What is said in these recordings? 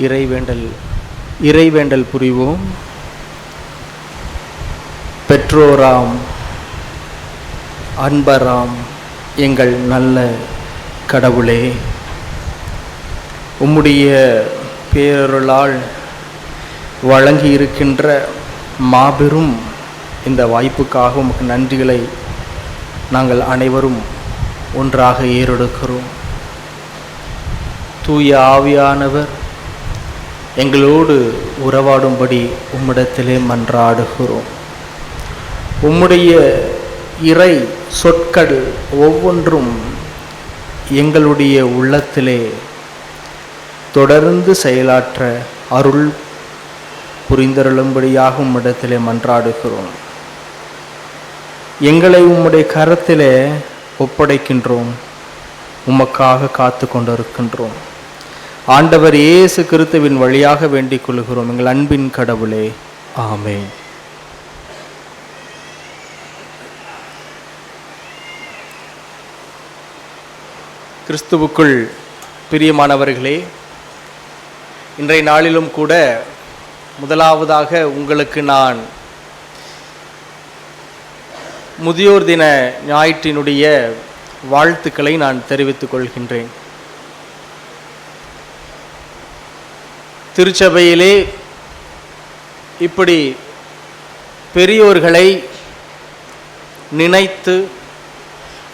இறைவேண்டல் புரிவோம். பெற்றோராம் அன்பராம் எங்கள் நல்ல கடவுளே, உம்முடைய பேரருளால் வழங்கி இருக்கின்ற மாபெரும் இந்த வாய்ப்புக்காக உமக்கு நன்றிகளை நாங்கள் அனைவரும் ஒன்றாக ஏறெடுக்கிறோம். தூய ஆவியானவர் எங்களோடு உறவாடும்படி உம்மிடத்திலே மன்றாடுகிறோம். உம்முடைய இறை சொற்கள் ஒவ்வொன்றும் எங்களுடைய உள்ளத்திலே தொடர்ந்து செயலாற்ற அருள் புரிந்தருளும்படியாக உம்மிடத்திலே மன்றாடுகிறோம். எங்களை உம்முடைய கரத்திலே ஒப்படைக்கின்றோம், உமக்காக காத்து கொண்டிருக்கின்றோம். ஆண்டவர் இயேசு கிறிஸ்துவின் வழியாக வேண்டிக் கொள்கிறோம் எங்கள் அன்பின் கடவுளே, ஆமென். கிறிஸ்துவுக்குள் பிரியமானவர்களே, இன்றைய நாளிலும் கூட முதலாவதாக உங்களுக்கு நான் முதியோர் தின ஞாயிற்றினுடைய வாழ்த்துக்களை நான் தெரிவித்துக் கொள்கின்றேன். திருச்சபையிலே இப்படி பெரியோர்களை நினைத்து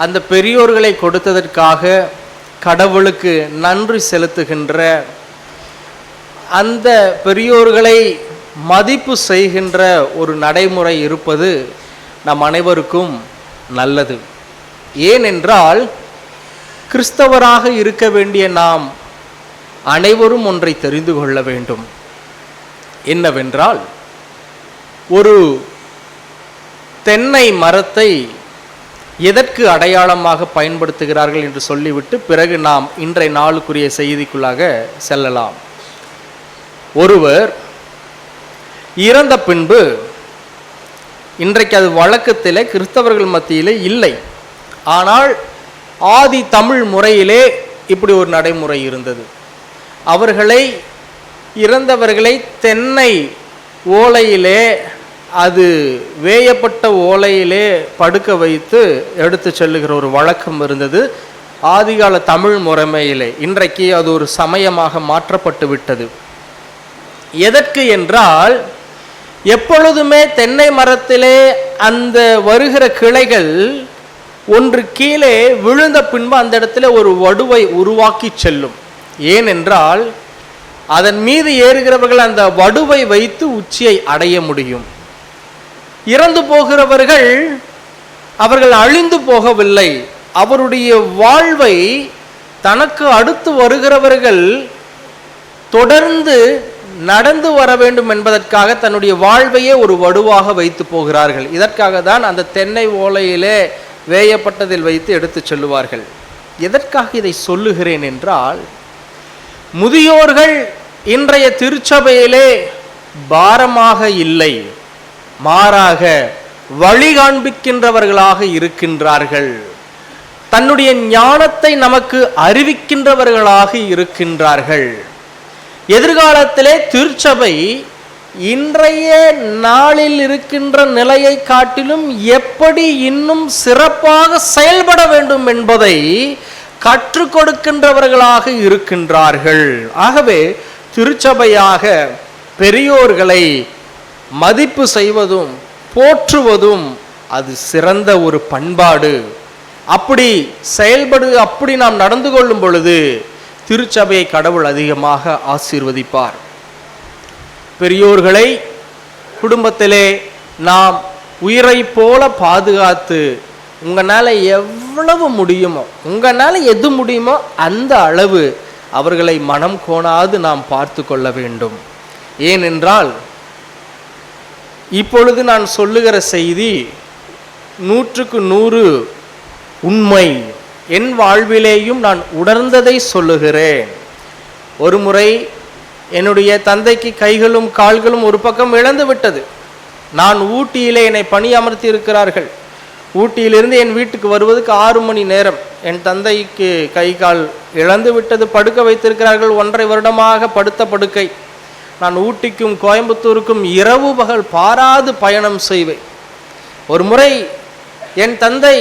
அந்த பெரியோர்களை கொடுத்ததற்காக கடவுளுக்கு நன்றி செலுத்துகின்ற, அந்த பெரியோர்களை மதிப்பு செய்கின்ற ஒரு நடைமுறை இருப்பது நம் அனைவருக்கும் நல்லது. ஏனென்றால் கிறிஸ்தவராக இருக்க வேண்டிய நாம் அனைவரும் ஒன்றை தெரிந்து கொள்ள வேண்டும். என்னவென்றால், ஒரு தென்னை மரத்தை எதற்கு அடையாளமாக பயன்படுத்துகிறார்கள் என்று சொல்லிவிட்டு பிறகு நாம் இன்றைய நாளுக்குரிய செய்திக்குள்ளாக செல்லலாம். ஒருவர் இறந்த பின்பு, இன்றைக்கு அது வழக்கத்திலே கிறிஸ்தவர்கள் மத்தியிலே இல்லை, ஆனால் ஆதி தமிழ் முறையிலே இப்படி ஒரு நடைமுறை இருந்தது. இறந்தவர்களை தென்னை ஓலையிலே, அது வேயப்பட்ட ஓலையிலே படுக்க வைத்து எடுத்து செல்லுகிற ஒரு வழக்கம் இருந்தது ஆதிகால தமிழ் முறைமையிலே. இன்றைக்கு அது ஒரு சமயமாக மாற்றப்பட்டு விட்டது. எதற்கு என்றால், எப்பொழுதுமே தென்னை மரத்திலே அந்த வருகிற கிளைகள் ஒன்று கீழே விழுந்த பின்பு அந்த இடத்துல ஒரு வடுவை உருவாக்கி செல்லும். ஏனென்றால் அதன் மீது ஏறுகிறவர்கள் அந்த வடுவை வைத்து உச்சியை அடைய முடியும். இறந்து போகிறவர்கள் அவர்கள் அழிந்து போகவில்லை, அவருடைய வாழ்வை தனக்கு அடுத்து வருகிறவர்கள் தொடர்ந்து நடந்து வர வேண்டும் என்பதற்காக தன்னுடைய வாழ்வையே ஒரு வடுவாக வைத்து போகிறார்கள். இதற்காக தான் அந்த தென்னை ஓலையிலே வேயப்பட்டதில் வைத்து எடுத்து செல்லுவார்கள். எதற்காக இதை சொல்லுகிறேன் என்றால், முதியோர்கள் இன்றைய திருச்சபையிலே பாரமாக இல்லை, மாறாக வழி காண்பிக்கின்றவர்களாக இருக்கின்றார்கள். தன்னுடைய ஞானத்தை நமக்கு அறிவிக்கின்றவர்களாக இருக்கின்றார்கள். எதிர்காலத்திலே திருச்சபை இன்றைய நாளில் இருக்கின்ற நிலையை காட்டிலும் எப்படி இன்னும் சிறப்பாக செயல்பட வேண்டும் என்பதை கற்றுக் கொடுக்கின்றவர்களாக இருக்கின்றார்கள். ஆகவே திருச்சபையாக பெரியோர்களை மதிப்பு செய்வதும் போற்றுவதும் அது சிறந்த ஒரு பண்பாடு. அப்படி நாம் நடந்து கொள்ளும் பொழுது திருச்சபையை கடவுள் அதிகமாக ஆசீர்வதிப்பார். பெரியோர்களை குடும்பத்திலே நாம் உயிரை போல பாதுகாத்து, உங்களால் எவ்வளவு முடியுமோ, உங்களால் எது முடியுமோ அந்த அளவு அவர்களை மனம் கோணாது நாம் பார்த்து கொள்ள வேண்டும். ஏனென்றால் இப்பொழுது நான் சொல்லுகிற செய்தி 100க்கு 100 உண்மை. என் வாழ்விலேயும் நான் உணர்ந்ததை சொல்லுகிறேன். ஒரு முறை என்னுடைய தந்தைக்கு கைகளும் கால்களும் ஒரு பக்கம் இழந்து விட்டது. நான் ஊட்டியிலே என்னை பணி அமர்த்தி இருக்கிறார்கள். ஊட்டியிலிருந்து என் வீட்டுக்கு வருவதற்கு 6 மணி நேரம். என் தந்தைக்கு கை கால் இழந்து விட்டது, படுக்க வைத்திருக்கிறார்கள். 1.5 வருடமாக படுத்த படுக்கை. நான் ஊட்டிக்கும் கோயம்புத்தூருக்கும் இரவு பகல் பாராது பயணம் செய்வேன். ஒரு முறை என் தந்தை,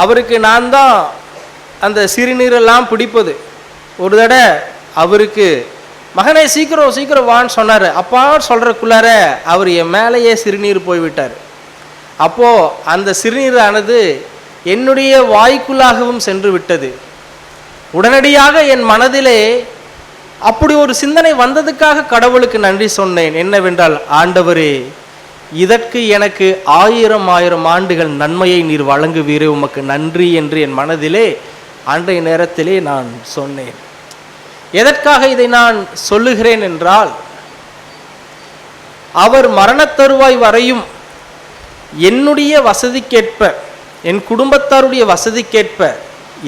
அவருக்கு நான் தான் அந்த சிறுநீரெல்லாம் பிடிப்பது. ஒரு தடவை அவருக்கு, மகனே சீக்கிரம் சீக்கிரம் வான்னு சொன்னார். அப்பா சொல்கிறக்குள்ளார அவர் என் மேலேயே சிறுநீர் போய்விட்டார். அப்போது அந்த சிறுநீரானது என்னுடைய வாய்க்குள்ளாகவும் சென்று விட்டது. உடனடியாக என் மனதிலே அப்படி ஒரு சிந்தனை வந்ததுக்காக கடவுளுக்கு நன்றி சொன்னேன். என்னவென்றால், ஆண்டவரே, இதற்கு எனக்கு 1000 ஆண்டுகள் நன்மையை நீர் வழங்குவீரே, உமக்கு நன்றி என்று என் மனதிலே அன்றைய நேரத்திலே நான் சொன்னேன். எதற்காக இதை நான் சொல்லுகிறேன் என்றால், அவர் மரணத்தருவாய் வரையும் என்னுடைய வசதிக்கேற்ப, என் குடும்பத்தாருடைய வசதிக்கேற்ப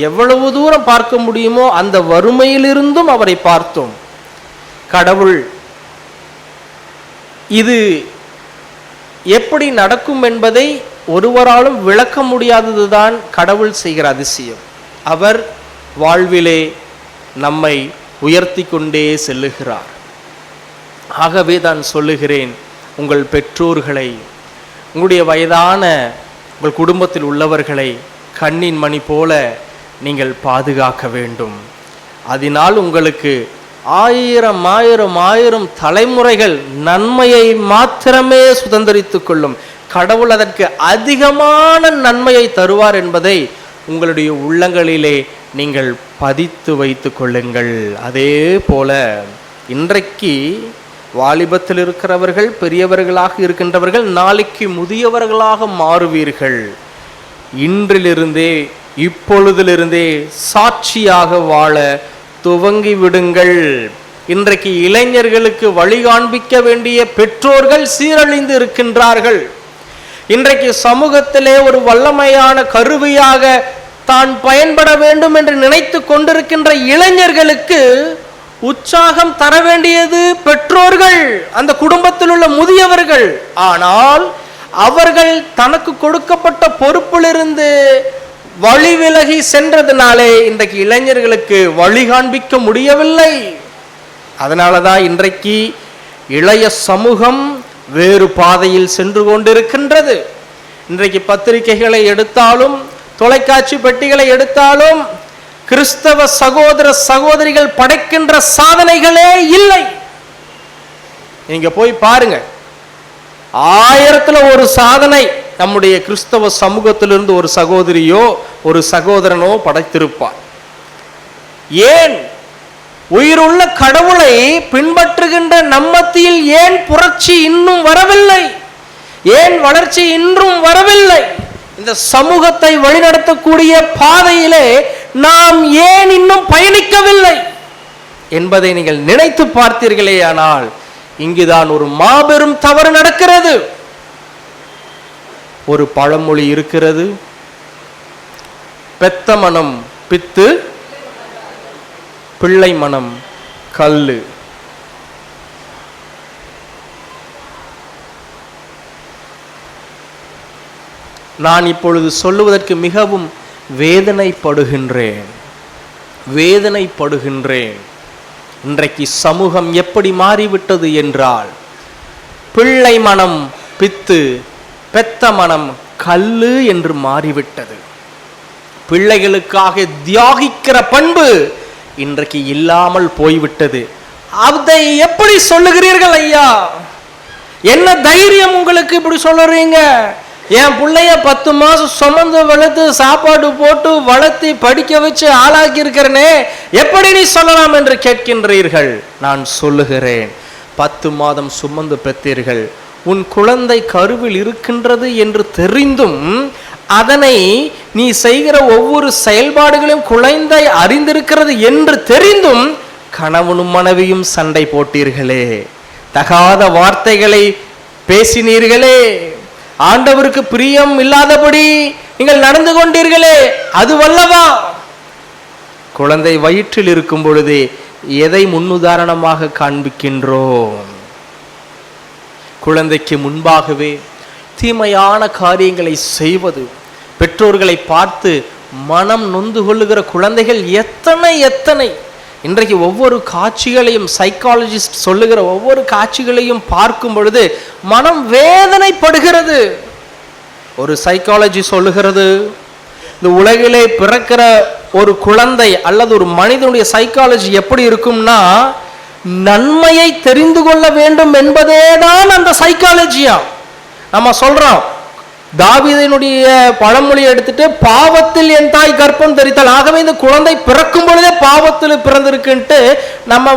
எவ்வளவு தூரம் பார்க்க முடியுமோ அந்த வறுமையிலிருந்தும் அவரை பார்த்தோம். கடவுள் இது எப்படி நடக்கும் என்பதை ஒருவராலும் விளக்க முடியாததுதான் கடவுள் செய்கிற அதிசயம். அவர் வாழ்விலே நம்மை உயர்த்தி கொண்டே செல்லுகிறார். ஆகவே தான் சொல்லுகிறேன், உங்கள் பெற்றோர்களை, உங்களுடைய வயதான உங்கள் குடும்பத்தில் உள்ளவர்களை கண்ணின் மணி போல நீங்கள் பாதுகாக்க வேண்டும். அதனால் உங்களுக்கு 1000 தலைமுறைகள் நன்மையை மாத்திரமே சுதந்திரித்து கொள்ளும். கடவுள் அதற்கு அதிகமான நன்மையை தருவார் என்பதை உங்களுடைய உள்ளங்களிலே நீங்கள் பதித்து வைத்து கொள்ளுங்கள். அதே போல இன்றைக்கு வாலிபத்தில் இருக்கிறவர்கள், பெரியவர்களாக இருக்கின்றவர்கள் நாளைக்கு முதியவர்களாக மாறுவீர்கள். இன்றிலிருந்தே, இப்பொழுதிலிருந்தே சாட்சியாக வாழ துவங்கி விடுங்கள். இன்றைக்கு இளைஞர்களுக்கு வழி காண்பிக்க வேண்டிய பெற்றோர்கள் சீரழிந்து இருக்கின்றார்கள். இன்றைக்கு சமூகத்திலே ஒரு வல்லமையான கருவியாக தான் பயன்பட வேண்டும் என்று நினைத்து கொண்டிருக்கின்ற இளைஞர்களுக்கு உற்சாகம் தர வேண்டியது பெற்றோர்கள், அந்த குடும்பத்தில் உள்ள முதியவர்கள். ஆனால் அவர்கள் தனக்கு கொடுக்கப்பட்ட பொறுப்பிலிருந்து வழி விலகி சென்றதுனாலே இன்றைக்கு இளைஞர்களுக்கு வழி காண்பிக்க முடியவில்லை. அதனால தான் இன்றைக்கு இளைய சமூகம் வேறு பாதையில் சென்று கொண்டிருக்கின்றது. இன்றைக்கு பத்திரிகைகளை எடுத்தாலும், தொலைக்காட்சி பெட்டிகளை எடுத்தாலும், கிறிஸ்தவ சகோதர சகோதரிகள் படைக்கின்ற சாதனைகளே இல்லை. நீங்க போய் பாருங்க, 1000ல் ஒரு சாதனை நம்முடைய கிறிஸ்தவ சமூகத்திலிருந்து ஒரு சகோதரியோ ஒரு சகோதரனோ படைத்திருப்பார். ஏன் உயிருள்ள கடவுளை பின்பற்றுகின்ற நம்மத்தியில் ஏன் புரட்சி இன்னும் வரவில்லை? ஏன் வளர்ச்சி இன்றும் வரவில்லை? இந்த சமூகத்தை வழிநடத்தக்கூடிய பாதையிலே நாம் ஏன் இன்னும் பயணிக்கவில்லை என்பதை நீங்கள் நினைத்து பார்த்தீர்களே ஆனால் இங்குதான் ஒரு மாபெரும் தவறு நடக்கிறது. ஒரு பழமொழி இருக்கிறது, பெத்த மனம் பித்து, பிள்ளை மனம் கல்லு. நான் இப்பொழுது சொல்லுவதற்கு மிகவும் வேதனைப்படுகின்றேன். இன்றைக்கு சமூகம் எப்படி மாறிவிட்டது என்றால், பிள்ளை மனம் பித்து, பெத்த மனம் கல்லு என்று மாறிவிட்டது. பிள்ளைகளுக்காக தியாகிக்கிற பண்பு இன்றைக்கு இல்லாமல் போய்விட்டது. அதை எப்படி சொல்லுகிறீர்கள் ஐயா? என்ன தைரியம் உங்களுக்கு இப்படி சொல்லுறீங்க? என் பிள்ளைய 10 மாசம் சுமந்து வளர்த்து சாப்பாடு போட்டு வளர்த்தி படிக்க வச்சு ஆளாக்கி இருக்கிறனே, எப்படி நீ சொல்லலாம் என்று கேட்கின்றீர்கள். நான் சொல்லுகிறேன், 10 மாதம் சுமந்து பெற்றீர்கள், உன் குழந்தை கருவில் இருக்கின்றது என்று தெரிந்தும் அதனை நீ செய்கிற ஒவ்வொரு செயல்பாடுகளையும் குழந்தை அறிந்திருக்கிறது என்று தெரிந்தும் கணவனும் மனைவியும் சண்டை போட்டீர்களே, தகாத வார்த்தைகளை பேசினீர்களே, ஆண்டவருக்கு பிரியம் இல்லாதபடி நீங்கள் நடந்து கொண்டீர்களே, அது வல்லவா? குழந்தை வயிற்றில் இருக்கும் பொழுதே எதை முன்னுதாரணமாக காண்பிக்கின்றோம்? குழந்தைக்கு முன்பாகவே தீமையான காரியங்களை செய்வது, பெற்றோர்களை பார்த்து மனம் நொந்து கொள்ளுகிற குழந்தைகள் எத்தனை எத்தனை. இன்றைக்கு ஒவ்வொரு காட்சிகளையும் சைக்காலஜிஸ்ட் சொல்லுகிற ஒவ்வொரு காட்சிகளையும் பார்க்கும் பொழுது மனம் வேதனைப்படுகிறது. ஒரு சைக்காலஜி சொல்லுகிறது, இந்த உலகிலே பிறக்கிற ஒரு குழந்தை அல்லது ஒரு மனிதனுடைய சைக்காலஜி எப்படி இருக்கும்னா, நன்மையை தெரிந்து கொள்ள வேண்டும் என்பதே தான் அந்த சைக்காலஜியா. நம்ம சொல்றோம், தாவீதினுடைய பழமொழி எடுத்துட்டு, பாவத்தில் என் தாய் கர்ப்பம் தரித்தாள். ஆகவே இந்த குழந்தை பிறக்கும் பொழுதே பாவத்தில் பிறந்திருக்குன்ட்டு நம்ம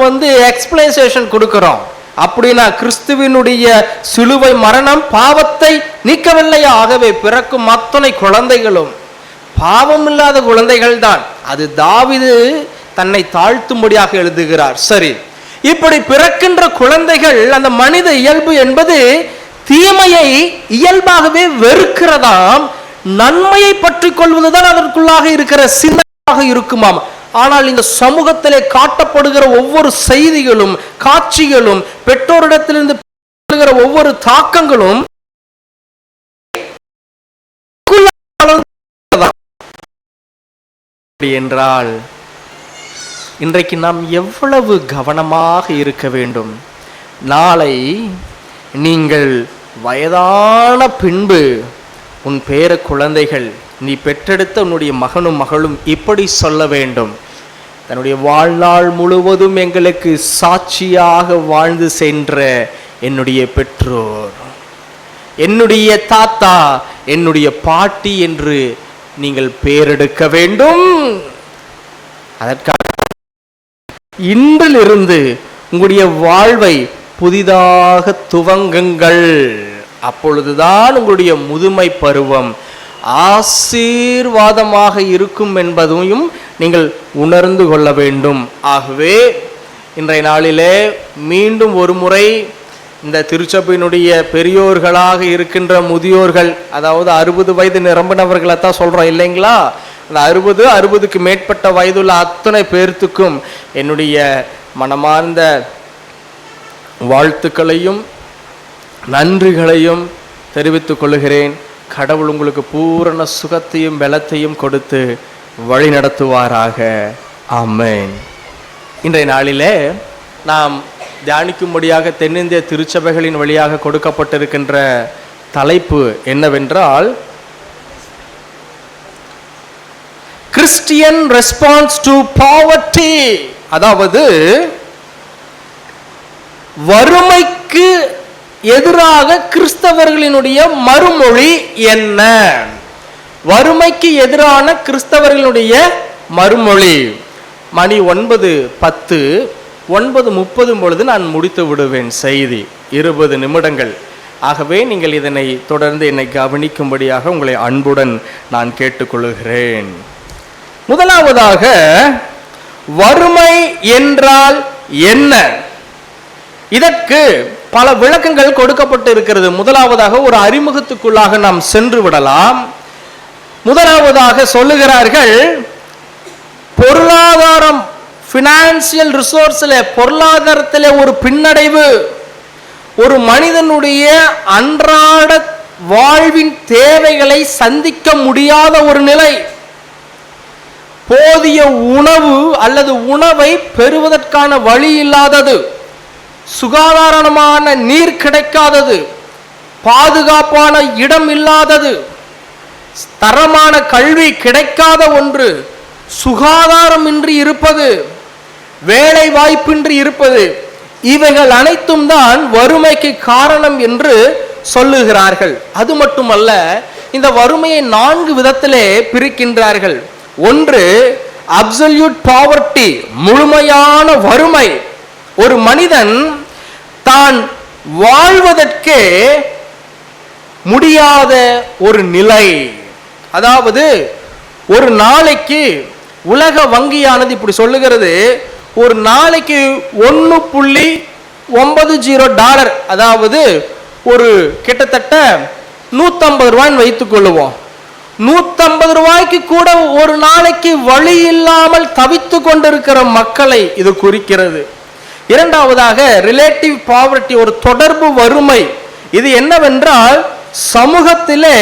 எக்ஸ்பிளனேஷன் கொடுக்கிறோம். அப்படின்னா கிறிஸ்துவினுடைய சிலுவை மரணம் பாவத்தை நீக்கவில்லையா? ஆகவே பிறக்கும் அத்தனை குழந்தைகளும் பாவம் இல்லாத குழந்தைகள் தான். அது தாவீது தன்னை தாழ்த்தும்படியாக எழுதுகிறார். சரி, இப்படி பிறக்கின்ற குழந்தைகள், அந்த மனித இயல்பு என்பது தீமையை இயல்பாகவே வெறுக்கிறதாம், நன்மையை பற்றி கொள்வதுதான் அதற்குள்ளாக இருக்கிற சின்னமாக இருக்குமாம். ஆனால் இந்த சமூகத்திலே காட்டப்படுகிற ஒவ்வொரு செய்திகளும் காட்சிகளும், பெற்றோரிடத்திலிருந்து ஒவ்வொரு தாக்கங்களும் என்றால் இன்றைக்கு நாம் எவ்வளவு கவனமாக இருக்க வேண்டும். நாளை நீங்கள் வயதான பின்பு உன் பேர குழந்தைகள், நீ பெற்றெடுத்த உன்னுடைய மகனும் மகளும் இப்படி சொல்ல வேண்டும், தன்னுடைய வாழ்நாள் முழுவதும் எங்களுக்கு சாட்சியாக வாழ்ந்து சென்ற என்னுடைய பெற்றோர், என்னுடைய தாத்தா, என்னுடைய பாட்டி என்று நீங்கள் பேரெடுக்க வேண்டும். அதற்காக இன்றிலிருந்து உங்களுடைய வாழ்வை புதிதாக துவங்குங்கள். அப்பொழுதுதான் உங்களுடைய முதுமை பருவம் ஆசீர்வாதமாக இருக்கும் என்பதையும் நீங்கள் உணர்ந்து கொள்ள வேண்டும். ஆகவே இன்றைய நாளிலே மீண்டும் ஒரு முறை இந்த திருச்சபையினுடைய பெரியோர்களாக இருக்கின்ற முதியோர்கள், அதாவது 60 வயது நிரம்பினவர்களை தான் சொல்கிறோம் இல்லைங்களா? அந்த 60க்கு மேற்பட்ட வயதுள்ள அத்தனை பேர்த்துக்கும் என்னுடைய மனமார்ந்த வாழ்த்துக்களையும் நன்றிகளையும் தெரிவித்துக் கொள்கிறேன். கடவுள் உங்களுக்கு பூரண சுகத்தையும் பலத்தையும் கொடுத்து வழி நடத்துவாராக. ஆமென். இன்றைய நாளிலே நாம் தியானிக்கும்படியாக தென்னிந்திய திருச்சபைகளின் வழியாக கொடுக்கப்பட்டிருக்கின்ற தலைப்பு என்னவென்றால், கிறிஸ்டியன் ரெஸ்பான்ஸ் டு பாவர்ட்டி. அதாவது வறுமைக்கு எதிராக கிறிஸ்தவர்களினுடைய மறுமொழி என்ன? வறுமைக்கு எதிரான கிறிஸ்தவர்களுடைய மறுமொழி. மணி 9:10, 9:30 பொழுது நான் முடித்து விடுவேன் செய்தி, 20 நிமிடங்கள். ஆகவே நீங்கள் இதனை தொடர்ந்து என்னை கவனிக்கும்படியாக உங்களை அன்புடன் நான் கேட்டுக்கொள்கிறேன். முதலாவதாக, வறுமை என்றால் என்ன? இதற்கு பல விளக்கங்கள் கொடுக்கப்பட்டு இருக்கிறது. முதலாவதாக ஒரு அறிமுகத்துக்குள்ளாக நாம் சென்று விடலாம். முதலாவதாக சொல்லுகிறார்கள், பொருளாதாரம், பினான்சியல் ரிசோர்ஸில், பொருளாதாரத்தில் ஒரு பின்னடைவு, ஒரு மனிதனுடைய அன்றாட வாழ்வின் தேவைகளை சந்திக்க முடியாத ஒரு நிலை, போதிய உணவு அல்லது உணவை பெறுவதற்கான வழி இல்லாதது, சுகாதாரமான நீர் கிடைக்காதது, பாதுகாப்பான இடம் இல்லாதது, தரமான கல்வி கிடைக்காத ஒன்று, சுகாதாரமின்றி இருப்பது, வேலை வாய்ப்பின்றி இருப்பது, இவைகள் அனைத்தும் தான் வறுமைக்கு காரணம் என்று சொல்லுகிறார்கள். அது மட்டுமல்ல, இந்த வறுமையை 4 விதத்திலே பிரிக்கின்றார்கள். ஒன்று, அப்சல்யூட் பாவர்ட்டி, முழுமையான வறுமை. ஒரு மனிதன் தான் வாழ்வதற்கே முடியாத ஒரு நிலை. அதாவது ஒரு நாளைக்கு உலக வங்கியானது இப்படி சொல்லுகிறது, ஒரு நாளைக்கு $1.90, அதாவது ஒரு கிட்டத்தட்ட 150 ரூபாய்ன்னு வைத்துக் கொள்ளுவோம். 150 ரூபாய்க்கு கூட ஒரு நாளைக்கு வழி இல்லாமல் தவித்து கொண்டிருக்கிற மக்களை இது குறிக்கிறது. இரண்டாவதாக, ரிலேட்டிவ் பாவர்ட்டி, ஒரு தொடர்பு வறுமை. இது என்னவென்றால், சமூகத்திலே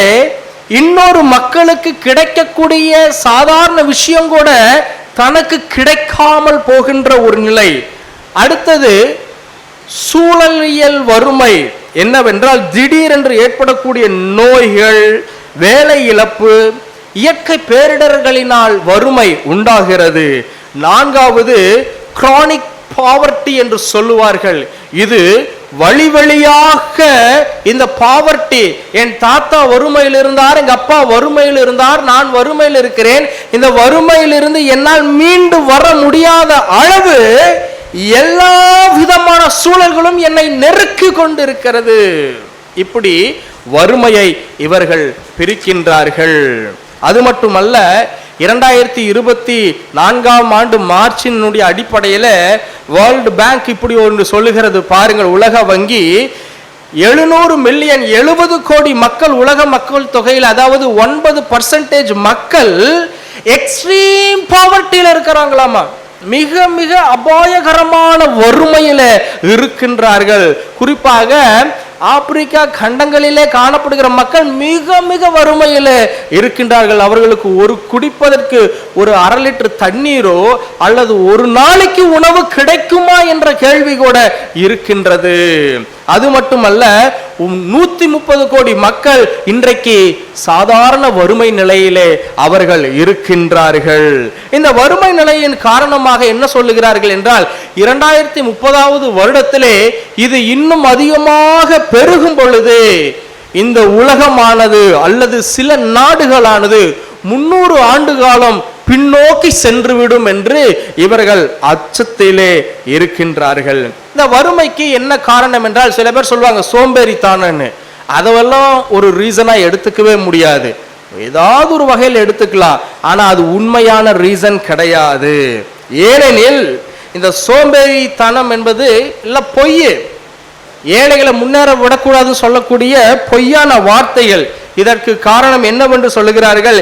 இன்னொரு மக்களுக்கு கிடைக்கக்கூடிய சாதாரண விஷயம் கூட தனக்கு கிடைக்காமல் போகின்ற ஒரு நிலை. அடுத்தது சூழலியல் வறுமை. என்னவென்றால் திடீரென்று ஏற்படக்கூடிய நோய்கள், வேலை இழப்பு, இயற்கை பேரிடர்களினால் வறுமை உண்டாகிறது. நான்காவது கிரானிக் பாவர்ட்டி என்று சொல்லுவார்கள். இது வழி வழியாக இந்த பாவர்ட்டி, என் தாத்தா வறுமையில் இருந்தார், எங்க அப்பா வறுமையில் இருந்தார், நான் வறுமையில் இருக்கிறேன், இந்த வறுமையிலிருந்து என்னால் மீண்டு வர முடியாத அளவு எல்லா விதமான சூழல்களும் என்னை நெருக்கி கொண்டிருக்கிறது. இப்படி வறுமையை இவர்கள் பிரிக்கின்றார்கள். அது மட்டுமல்ல, 2024 மார்ச்சினுடைய அடிப்படையில் வேர்ல்டு பேங்க் இப்படி ஒன்று சொல்லுகிறது பாருங்கள். உலக வங்கி 700 மில்லியன் 70 கோடி மக்கள், உலக மக்கள் தொகையில், அதாவது 9% மக்கள் எக்ஸ்ட்ரீம் பாவர்ட்டியில் இருக்கிறாங்களாமா. மிக மிக அபாயகரமான வறுமையில இருக்கின்றார்கள். குறிப்பாக ஆப்பிரிக்கா கண்டங்களிலே காணப்படுகிற மக்கள் மிக மிக வறுமையில் இருக்கின்றார்கள். அவர்களுக்கு ஒரு குடிப்பதற்கு ஒரு 1/2 லிட்டர் தண்ணீரோ அல்லது ஒரு நாளைக்கு உணவு கிடைக்குமா என்ற கேள்வி கூட இருக்கின்றது. அது மட்டுமல்ல, 130 கோடி மக்கள் இன்றைக்கு சாதாரண வறுமை நிலையிலே அவர்கள் இருக்கின்றார்கள். இந்த வறுமை நிலையின் காரணமாக என்ன சொல்லுகிறார்கள் என்றால், 2030 வருடத்திலே இது இன்னும் அதிகமாக பெருகும் பொழுது இந்த உலகமானது அல்லது சில நாடுகளானது 300 ஆண்டு காலம் பின்னோக்கி சென்றுவிடும் என்று இவர்கள் அச்சத்திலே இருக்கின்றார்கள். இந்த வறுமைக்கு என்ன காரணம் என்றால், சில பேர் சொல்லுவாங்க சோம்பேறித்தானன்னு. அதெல்லாம் ஒரு ரீசனா எடுத்துக்கவே முடியாது. ஏதாவது ஒரு வகையில் எடுத்துக்கலாம், ஆனா அது உண்மையான ரீசன் கிடையாது. ஏனெனில் இந்த சோம்பேறித்தனம் என்பது இல்ல பொய், ஏழைகளை முன்னேற விடக்கூடாதுன்னு சொல்லக்கூடிய பொய்யான வார்த்தைகள். இதற்கு காரணம் என்னவென்று சொல்லுகிறார்கள்,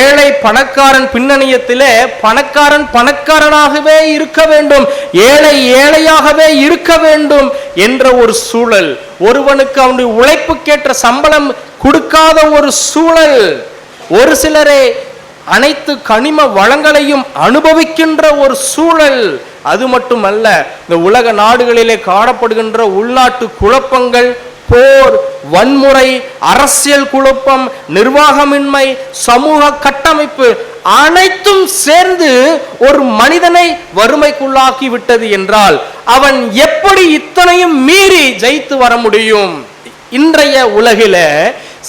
ஏழை பணக்காரன் பின்னணியத்திலே பணக்காரன் பணக்காரனாகவே இருக்க வேண்டும், ஏழை ஏழையாகவே இருக்க வேண்டும் என்ற ஒரு சூழல், ஒருவனுக்கு அவனுடைய உழைப்புக்கேற்ற சம்பளம் கொடுக்காத ஒரு சூழல், ஒரு சிலரே அனைத்து கனிம வளங்களையும் அனுபவிக்கின்ற ஒரு சூழல். அது மட்டுமல்ல, இந்த உலக நாடுகளிலே காணப்படுகின்ற உள்நாட்டு குழப்பங்கள், போர், வன்முறை, அரசியல் குழப்பம், நிர்வாகமின்மை, சமூக கட்டமைப்பு அனைத்தும் சேர்ந்து ஒரு மனிதனை வறுமைக்குள்ளாக்கி விட்டது என்றால் அவன் எப்படி இத்தனையும் மீறி ஜெயித்து வர முடியும்? இன்றைய உலகில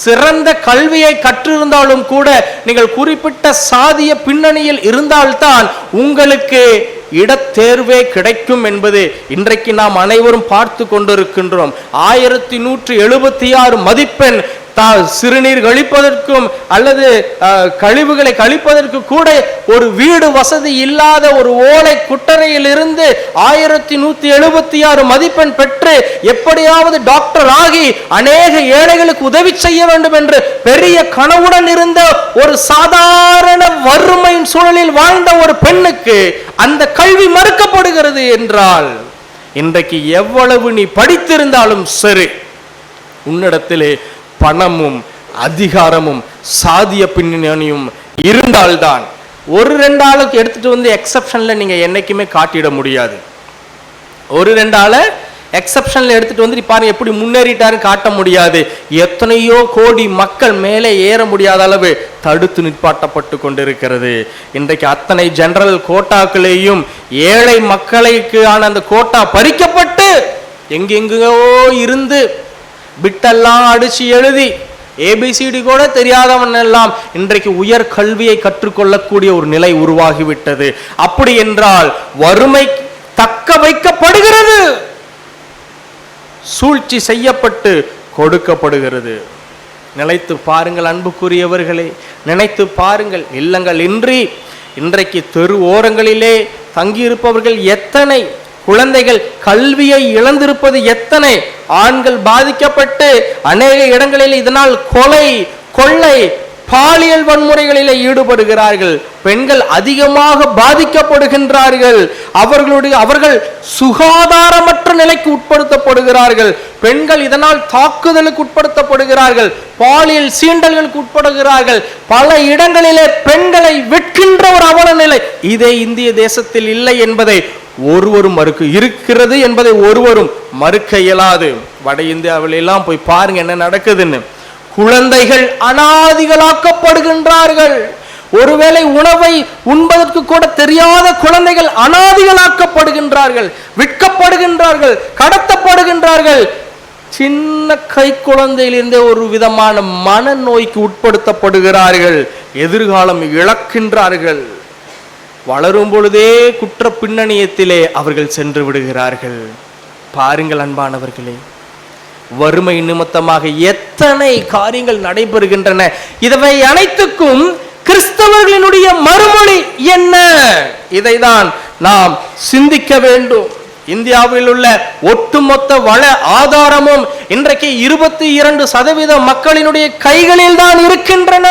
சிறந்த கல்வியை கற்றிருந்தாலும் கூட நீங்கள் குறிப்பிட்ட சாதிய பின்னணியில் இருந்தால்தான் உங்களுக்கு இடத்தேர்வே கிடைக்கும் என்பது இன்றைக்கு நாம் அனைவரும் பார்த்து கொண்டிருக்கின்றோம். 1176 மதிப்பெண் சிறுநீர் கழிப்பதற்கும் அல்லது கழிவுகளை கழிப்பதற்கு கூட ஒரு வீடு வசதி இல்லாத ஒரு ஓலை குட்டறையில் இருந்து 1176 மதிப்பெண் பெற்று எப்படியாவது டாக்டர் ஆகி அநேக ஏழைகளுக்கு உதவி செய்ய வேண்டும் என்று பெரிய கனவுடன் இருந்த ஒரு சாதாரண வறுமையின் சூழலில் வாழ்ந்த ஒரு பெண்ணுக்கு அந்த கல்வி மறுக்கப்படுகிறது என்றால், இன்றைக்கு எவ்வளவு நீ படித்திருந்தாலும் சரி, உன்னிடத்திலே பணமும் அதிகாரமும் சாதிய பின்னணியும் இருந்தால்தான், ஒரு 2 ஆளுக்கு எடுத்துட்டு வந்து எக்ஸப்ஷன்ல நீங்க என்னைக்குமே காட்டிட முடியாது. ஒரு 2 ஆளை எக்ஸப்ஷன்ல எடுத்துட்டு வந்து பாருங்க எப்படி முன்னேறிட்டாரு காட்ட முடியாது. எத்தனையோ கோடி மக்கள் மேலே ஏற முடியாத அளவு தடுத்து நிற்பாட்டப்பட்டு கொண்டிருக்கிறது. இன்றைக்கு அத்தனை ஜெனரல் கோட்டாக்களையும் ஏழை மக்களுக்கான அந்த கோட்டா பறிக்கப்பட்டு எங்கெங்கோ இருந்து பிட்டெல்லாம் அடிச்சு எழுதி ஏபிசிடி கூட தெரியாதவன் எல்லாம் இன்றைக்கு உயர் கல்வியை கற்றுக்கொள்ளக்கூடிய ஒரு நிலை உருவாகிவிட்டது. அப்படி என்றால் வறுமை தக்க வைக்கப்படுகிறது, சூழ்ச்சி செய்யப்பட்டு கொடுக்கப்படுகிறது. நினைத்து பாருங்கள் அன்புக்குரியவர்களே, நினைத்து பாருங்கள். இல்லங்கள் இன்றி இன்றைக்கு தெரு ஓரங்களிலே தங்கியிருப்பவர்கள் எத்தனை, குழந்தைகள் கல்வியை இழந்திருப்பது எத்தனை, ஆண்கள் பாதிக்கப்பட்டு அநேக இடங்களில் இதனால் கொலை, கொள்ளை, பாலியல் வன்முறைகளிலே ஈடுபடுகிறார்கள். பெண்கள் அதிகமாக பாதிக்கப்படுகின்றார்கள். அவர்கள் சுகாதாரமற்ற நிலைக்கு உட்படுத்தப்படுகிறார்கள். பெண்கள் இதனால் தாக்குதலுக்கு உட்படுத்தப்படுகிறார்கள். பாலியல் சீண்டல்களுக்கு உட்படுகிறார்கள். பல இடங்களிலே பெண்களை வெட்கின்ற ஒரு அவல நிலை இதே இந்திய தேசத்தில் இல்லை என்பதை ஒருவரும் இருக்கிறது என்பதை ஒருவரும் மறுக்க இயலாது. வட இந்தியாவில எல்லாம் போய் பாருங்க என்ன நடக்குதுன்னு. குழந்தைகள் அனாதிகளாக்கப்படுகின்றார்கள். ஒருவேளை உணவை உண்பதற்கு கூட தெரியாத குழந்தைகள் அனாதிகளாக்கப்படுகின்றார்கள், விற்கப்படுகின்றார்கள், கடத்தப்படுகின்றார்கள். சின்ன கை குழந்தையிலிருந்தே ஒரு விதமான மனநோய்க்கு உட்படுத்தப்படுகிறார்கள். எதிர்காலம் இழக்கின்றார்கள். வளரும் பொழுதே குற்ற பின்னணியத்திலே அவர்கள் சென்று விடுகிறார்கள். பாருங்கள் அன்பானவர்களே, வறுமை நிமித்தமாக எத்தனை காரியங்கள் நடைபெறுகின்றன. இவை அனைத்துக்கும் கிறிஸ்தவர்களினுடைய மறுமொழி என்ன? இதைதான் நாம் சிந்திக்க வேண்டும். இந்தியாவில் உள்ள ஒட்டுமொத்த வள ஆதாரமும் இன்றைக்கு 22% மக்களினுடைய கைகளில் தான் இருக்கின்றன.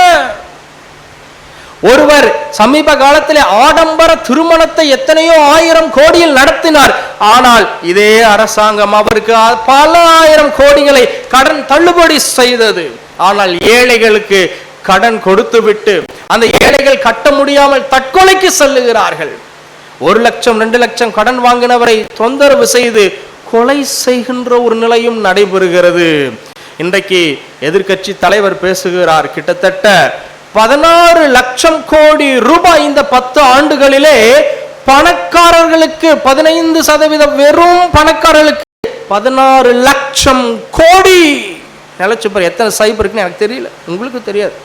ஒருவர் சமீப காலத்தில் ஆடம்பர திருமணத்தை எத்தனையோ 1000 கோடியில் நடத்தினார். ஆனால் இதே அரசாங்கம் அவருக்கு பல 1000 கோடிகளை கடன் தள்ளுபடி செய்தது. ஆனால் ஏழைகளுக்கு கடன் கொடுத்துவிட்டு அந்த ஏழைகள் கட்ட முடியாமல் தற்கொலைக்கு செல்லுகிறார்கள். 1 லட்சம் 2 லட்சம் கடன் வாங்கினவரை தொந்தரவு செய்து கொலை செய்கின்ற ஒரு நிலையும் நடைபெறுகிறது. இன்றைக்கு எதிர்க்கட்சி தலைவர் பேசுகிறார், கிட்டத்தட்ட 16 லட்சம் கோடி ரூபாய் இந்த 10 ஆண்டுகளிலே பணக்காரர்களுக்கு 15%, வெறும் பணக்காரர்களுக்கு 16 லட்சம் கோடி. நிலச்சுப்பர் எத்தனை சைபர் இருக்குன்னு எனக்கு தெரியல, உங்களுக்கு தெரியாது.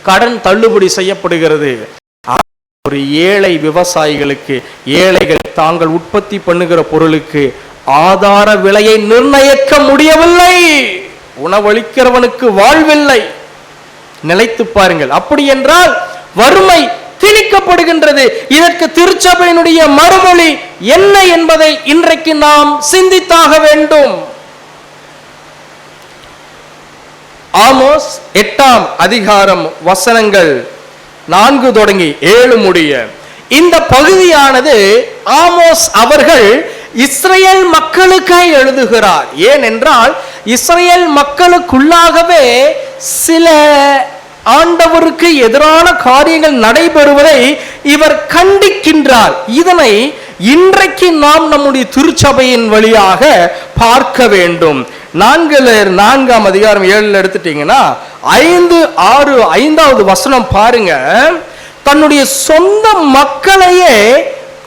கடன் தள்ளுபடி செய்யப்படுகிறது. ஒரு ஏழை விவசாயிகளுக்கு, ஏழைகள் தாங்கள் உற்பத்தி பண்ணுகிற பொருளுக்கு ஆதார விலையை நிர்ணயிக்க முடியவில்லை. உணவளிக்கிறவனுக்கு வாழ்வில்லை. நிலைத்து பாருங்கள். அப்படி என்றால் வறுமை திணிக்கப்படுகின்றது. இதற்கு திருச்சபையினுடைய மறுமொழி என்ன என்பதை இன்றைக்கு நாம் சிந்தித்தாக வேண்டும். ஆமோஸ் 8ஆம் அதிகாரம் வசனங்கள் 4 தொடங்கி 7 முடிய இந்த பகுதியானது ஆமோஸ் அவர்கள் இஸ்ரேல் மக்களுக்கு எழுதுகிறார். ஏனென்றால் இஸ்ரேல் மக்களுக்குள்ளாகவே சில ஆண்டவருக்கு எதிரான காரியங்கள் நடைபெறுவதை இவர் கண்டிக்கின்றார். இதனை இன்றைக்கு நாம் நம்முடைய திருச்சபையின் வழியாக பார்க்க வேண்டும். 4ஆம் அதிகாரம் 7 எடுத்துட்டீங்கன்னா 5, 6, 5வது வசனம் பாருங்க. தன்னுடைய சொந்த மக்களையே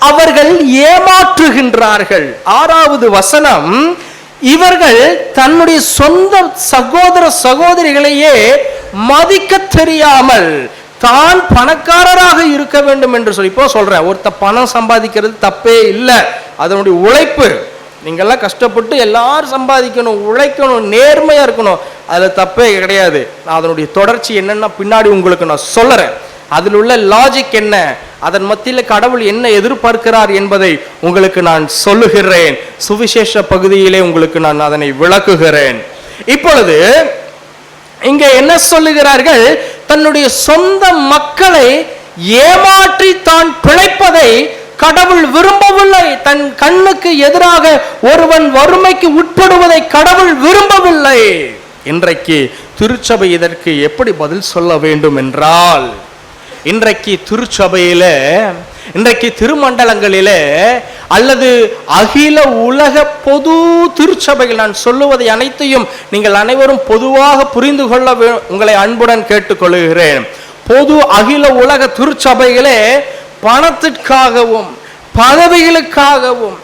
அவர்கள் ஏமாற்றுகின்றார்கள். 6வது வசனம், இவர்கள் தன்னுடைய சொந்த சகோதர சகோதரிகளையே மதிக்க தெரியாமல் தான் பணக்காரராக இருக்க வேண்டும் என்று சொல்லி. இப்போ சொல்றேன், ஒருத்த பணம் சம்பாதிக்கிறது தப்பே இல்லை, அதனுடைய உழைப்பு. நீங்கெல்லாம் கஷ்டப்பட்டு எல்லாரும் சம்பாதிக்கணும், உழைக்கணும், நேர்மையா இருக்கணும், அதுல தப்பே கிடையாது. அதனுடைய தொடர்ச்சி என்னன்னா பின்னாடி உங்களுக்கு நான் சொல்லுறேன். அதில் உள்ள லாஜிக் என்ன, அதன் மத்தியில் கடவுள் என்ன எதிர்பார்க்கிறார் என்பதை உங்களுக்கு நான் சொல்லுகிறேன். சுவிசேஷ பகுதியிலே உங்களுக்கு நான் அதனை விளக்குகிறேன். இப்பொழுது இங்கே என்ன சொல்லுகிறார்கள்? தன்னுடைய சொந்த மக்களை ஏமாற்றி தான் பிழைப்பதை கடவுள் விரும்பவில்லை. தன் கண்ணுக்கு எதிராக ஒருவன் வறுமைக்கு உட்படுவதை கடவுள் விரும்பவில்லை. இன்றைக்கு திருச்சபை இதற்கு எப்படி பதில் சொல்ல வேண்டும் என்றால், இன்றைக்கு திருச்சபையில, இன்றைக்கு திருமண்டலங்களிலே அல்லது அகில உலக பொது திருச்சபைகள், நான் சொல்லுவதை அனைத்தையும் நீங்கள் அனைவரும் பொதுவாக புரிந்து கொள்ள உங்களை அன்புடன் கேட்டுக்கொள்கிறேன். பொது அகில உலக திருச்சபைகளே பணத்திற்காகவும் பதவிகளுக்காகவும்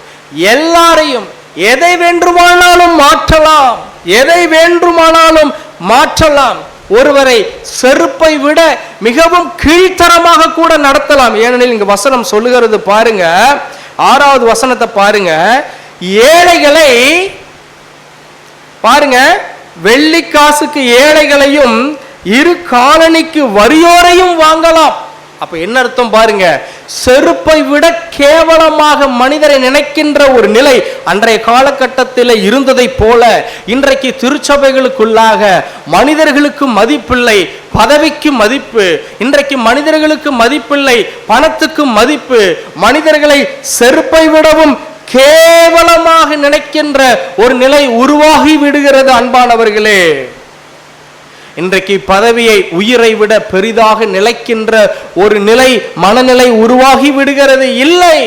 எல்லாரையும் எதை வேண்டுமானாலும் மாற்றலாம், எதை வேண்டுமானாலும் மாற்றலாம். ஒருவரை செருப்பை விட மிகவும் கீழ்த்தரமாக கூட நடத்தலாம். ஏனெனில் இங்கு வசனம் சொல்லுகிறது பாருங்க, 6வது வசனத்தை பாருங்க. ஏழைகளை பாருங்க, வெள்ளி காசுக்கு ஏழைகளையும் 2 காலணிக்கு வறியோரையும் வாங்கலாம். அப்ப என்ன அர்த்தம் பாருங்க, செருப்பை விட கேவலமாக மனிதரை நினைக்கின்ற ஒரு நிலை அன்றைய காலகட்டத்தில் இருந்ததை போல இன்றைக்கு திருச்சபைகளுக்குள்ளாக மனிதர்களுக்கு மதிப்பில்லை, பதவிக்கு மதிப்பு, இன்றைக்கு மனிதர்களுக்கு மதிப்பில்லை, பணத்துக்கு மதிப்பு, மனிதர்களை செருப்பை விடவும் கேவலமாக நினைக்கின்ற ஒரு நிலை உருவாகி விடுகிறது. அன்பானவர்களே, இன்றைக்கு பதவியை உயிரை விட பெரிதாக நிலைக்கின்ற ஒரு நிலை, மனநிலை உருவாகி விடுகிறது. இல்லை,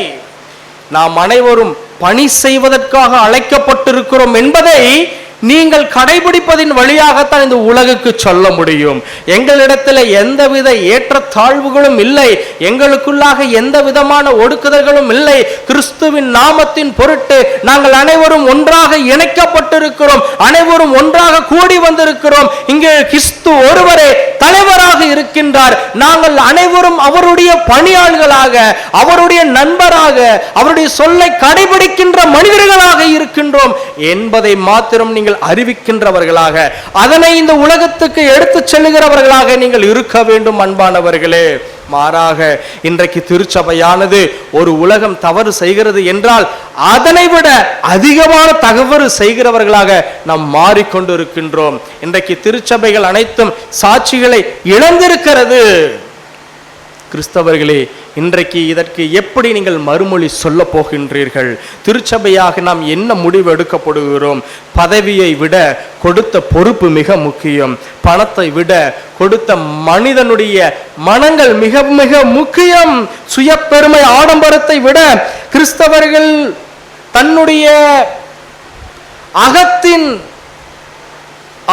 நாம் அனைவரும் பணி செய்வதற்காக அழைக்கப்பட்டிருக்கிறோம் என்பதை நீங்கள் கடைபிடிப்பதின் வழியாகத்தான் இந்த உலகுக்கு சொல்ல முடியும். எங்களிடத்தில் எந்தவித ஏற்றத்தாழ்வுகளும் இல்லை, எங்களுக்குள்ளாக எந்த விதமான ஒடுக்குதல்களும் இல்லை. கிறிஸ்துவின் நாமத்தின் பொருட்டு நாங்கள் அனைவரும் ஒன்றாக இணைக்கப்பட்டிருக்கிறோம், அனைவரும் ஒன்றாக கூடி வந்திருக்கிறோம். இங்கே கிறிஸ்து ஒருவரே தலைவராக இருக்கின்றார். நாங்கள் அனைவரும் அவருடைய பணியாளர்களாக, அவருடைய நண்பராக, அவருடைய சொல்லை கடைபிடிக்கின்ற மனிதர்களாக இருக்கின்றோம் என்பதை மாத்திரம் நீங்கள் அறிவிக்கின்றவர்களாக, அதனை இந்த உலகத்துக்கு எடுத்துச் செல்லுகிறவர்களாக நீங்கள் இருக்க வேண்டும். அன்பானவர்களே, மாறாக இன்றைக்கு திருச்சபையானது ஒரு உலகம் தவறு செய்கிறது என்றால் அதனை விட அதிகமான தவறு செய்கிறவர்களாக நாம் மாறிக்கொண்டிருக்கின்றோம். இன்றைக்கு திருச்சபைகள் அனைத்தும் சாட்சிகளை இழந்திருக்கிறது. கிறிஸ்தவர்களே, இன்றைக்கு இதற்கு எப்படி நீங்கள் மறுமொழி சொல்ல போகின்றீர்கள்? திருச்சபையாக நாம் என்ன முடிவு எடுக்கப்படுகிறோம்? பதவியை விட கொடுத்த பொறுப்பு மிக முக்கியம், பணத்தை விட கொடுத்த மனிதனுடைய மனங்கள் மிக மிக முக்கியம். சுய பெருமை ஆடம்பரத்தை விட கிறிஸ்தவர்கள் தன்னுடைய அகத்தின்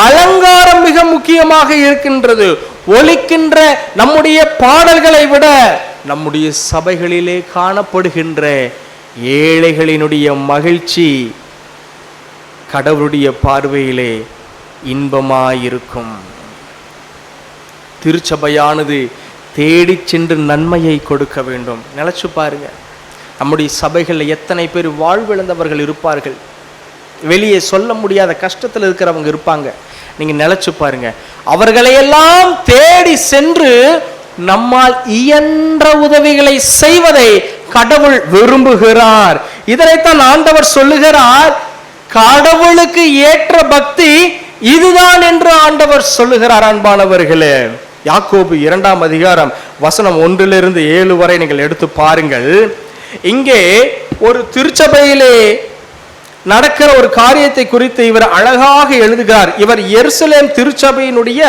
அலங்காரம் மிக முக்கியமாக இருக்கின்றது. ஒலிக்கின்ற நம்முடைய பாடல்களை விட நம்முடைய சபைகளிலே காணப்படுகின்ற ஏழைகளினுடைய மகிழ்ச்சி கடவுளுடைய பார்வையிலே இன்பமாயிருக்கும். திருச்சபையானது தேடி சென்று நன்மையை கொடுக்க வேண்டும். நினைச்சு பாருங்க, நம்முடைய சபைகளில் எத்தனை பேர் வாழ்விழந்தவர்கள் இருப்பார்கள், வெளியே சொல்ல முடியாத கஷ்டத்தில் இருக்கிறவங்க இருப்பாங்க. நீங்க நினைச்சு பாருங்க, அவர்களையெல்லாம் தேடி சென்று நம்மால் இயன்ற உதவிகளை செய்வதை கடவுள் விரும்புகிறார். இதனைத்தான் ஆண்டவர் சொல்லுகிறார், கடவுளுக்கு ஏற்ற பக்தி இதுதான் என்று ஆண்டவர் சொல்லுகிறார். அன்பானவர்களே, யாக்கோபு 2ஆம் அதிகாரம் வசனம் 1-7 வரை நீங்கள் எடுத்து பாருங்கள். இங்கே ஒரு திருச்சபையிலே நடக்கிற ஒரு காரியத்தை குறித்து இவர் அழகாக எழுதுகிறார். இவர் எருசலேம் திருச்சபையினுடைய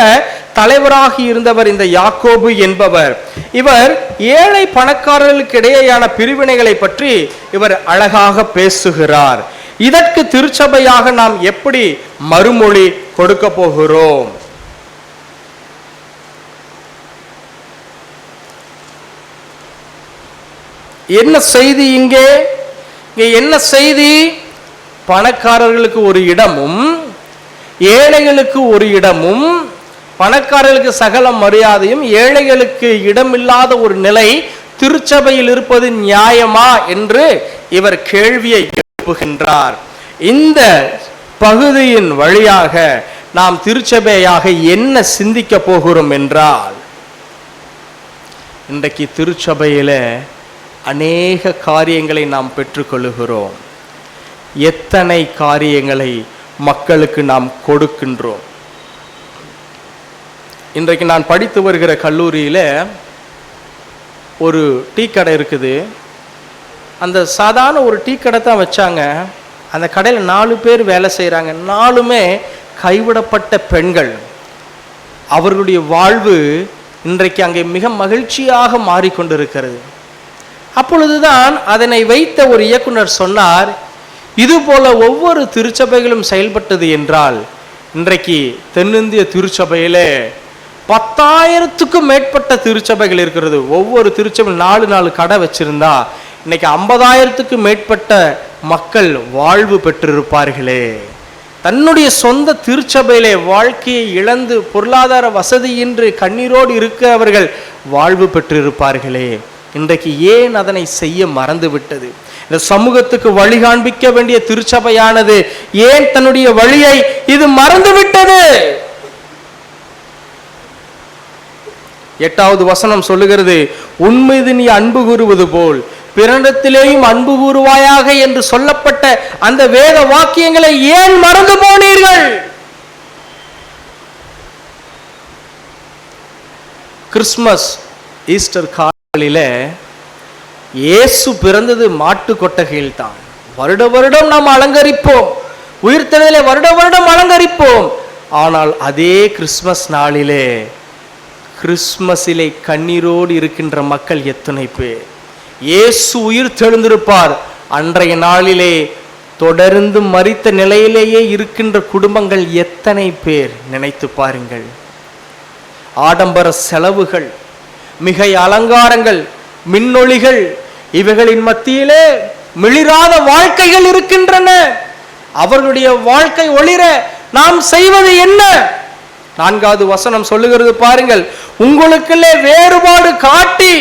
தலைவராக இருந்தவர் இந்த யாக்கோபு என்பவர். இவர் ஏழை பணக்காரர்களுக்கு இடையேயான பிரிவினைகளை பற்றி இவர் அழகாக பேசுகிறார். இதற்கு திருச்சபையாக நாம் எப்படி மறுமொழி கொடுக்க போகிறோம்? என்ன செய்தி இங்கே என்ன செய்தி? பணக்காரர்களுக்கு ஒரு இடமும் ஏழைகளுக்கு ஒரு இடமும், பணக்காரர்களுக்கு சகல மரியாதையும் ஏழைகளுக்கு இடமில்லாத ஒரு நிலை திருச்சபையில் இருப்பது நியாயமா என்று இவர் கேள்வியை எழுப்புகின்றார். இந்த பகுதியின் வழியாக நாம் திருச்சபையாக என்ன சிந்திக்க போகிறோம் என்றால், இன்றைக்கு திருச்சபையில அநேக காரியங்களை நாம் பெற்றுக்கொள்கிறோம். எத்தனை காரியங்களை மக்களுக்கு நாம் கொடுக்கின்றோம். இன்றைக்கு நான் படித்து வருகிற கல்லூரியில் ஒரு டீ கடை இருக்குது. அந்த சாதாரண ஒரு டீ கடை தான் வச்சாங்க. அந்த கடையில் 4 பேர் வேலை செய்கிறாங்க. 4மே கைவிடப்பட்ட பெண்கள். அவர்களுடைய வாழ்வு இன்றைக்கு அங்கே மிக மகிழ்ச்சியாக மாறிக்கொண்டிருக்கிறது. அப்பொழுதுதான் அதனை வைத்த ஒரு இயக்குனர் சொன்னார், இது போல ஒவ்வொரு திருச்சபைகளும் செயல்பட்டது என்றால் இன்றைக்கு தென்னிந்திய திருச்சபையிலே 10,000க்கும் மேற்பட்ட திருச்சபைகள் இருக்கிறது. ஒவ்வொரு திருச்சபை 4 கடை வச்சிருந்தா இன்னைக்கு 50,000க்கும் மேற்பட்ட மக்கள் வாழ்வு பெற்றிருப்பார்களே. தன்னுடைய சொந்த திருச்சபையிலே வாழ்க்கையை இழந்து பொருளாதார வசதியின்றி கண்ணீரோடு இருக்கிறவர்கள் வாழ்வு பெற்றிருப்பார்களே. இன்றைக்கு ஏன் அதனை செய்ய மறந்து விட்டது? இந்த சமூகத்துக்கு வழி காண்பிக்க வேண்டிய திருச்சபையானது ஏன் தன்னுடைய வழியை இது மறந்து விட்டது? 8வது வசனம் சொல்லுகிறது, உன்மீது நீ அன்பு கூறுவது போல் பிறனிடத்திலேயும் அன்பு கூறுவாயாக என்று சொல்லப்பட்ட அந்த வேத வாக்கியங்களை ஏன் மறந்து போனீர்கள்? கிறிஸ்துமஸ் ஈஸ்டர் காலங்களில இயேசு பிறந்தது மாட்டு கொட்டகையில் தான். வருட வருடம் நாம் அலங்கரிப்போம், உயிர்த்தெழுதலை வருட வருடம் அலங்கரிப்போம். ஆனால் அதே கிறிஸ்துமஸ் நாளிலே கிறிஸ்துமஸிலே கண்ணீரோடு இருக்கின்ற மக்கள் எத்தனை பேர்? இயேசு உயிர் தெழுந்திருப்பார், அன்றைய நாளிலே தொடர்ந்து மரித்த நிலையிலேயே இருக்கின்ற குடும்பங்கள் எத்தனை பேர்? நினைத்து பாருங்கள். ஆடம்பர செலவுகள், மிகை அலங்காரங்கள், மின்னொளிகள், இவைகளின் மத்தியிலே மிளிராத வாழ்க்கைகள் இருக்கின்றன. அவர்களுடைய வாழ்க்கை ஒளிர நாம் செய்வது என்ன? 4வது வசனம் சொல்லுகிறது பாருங்கள், உங்களுக்குள்ளே வேறுபாடு காட்டி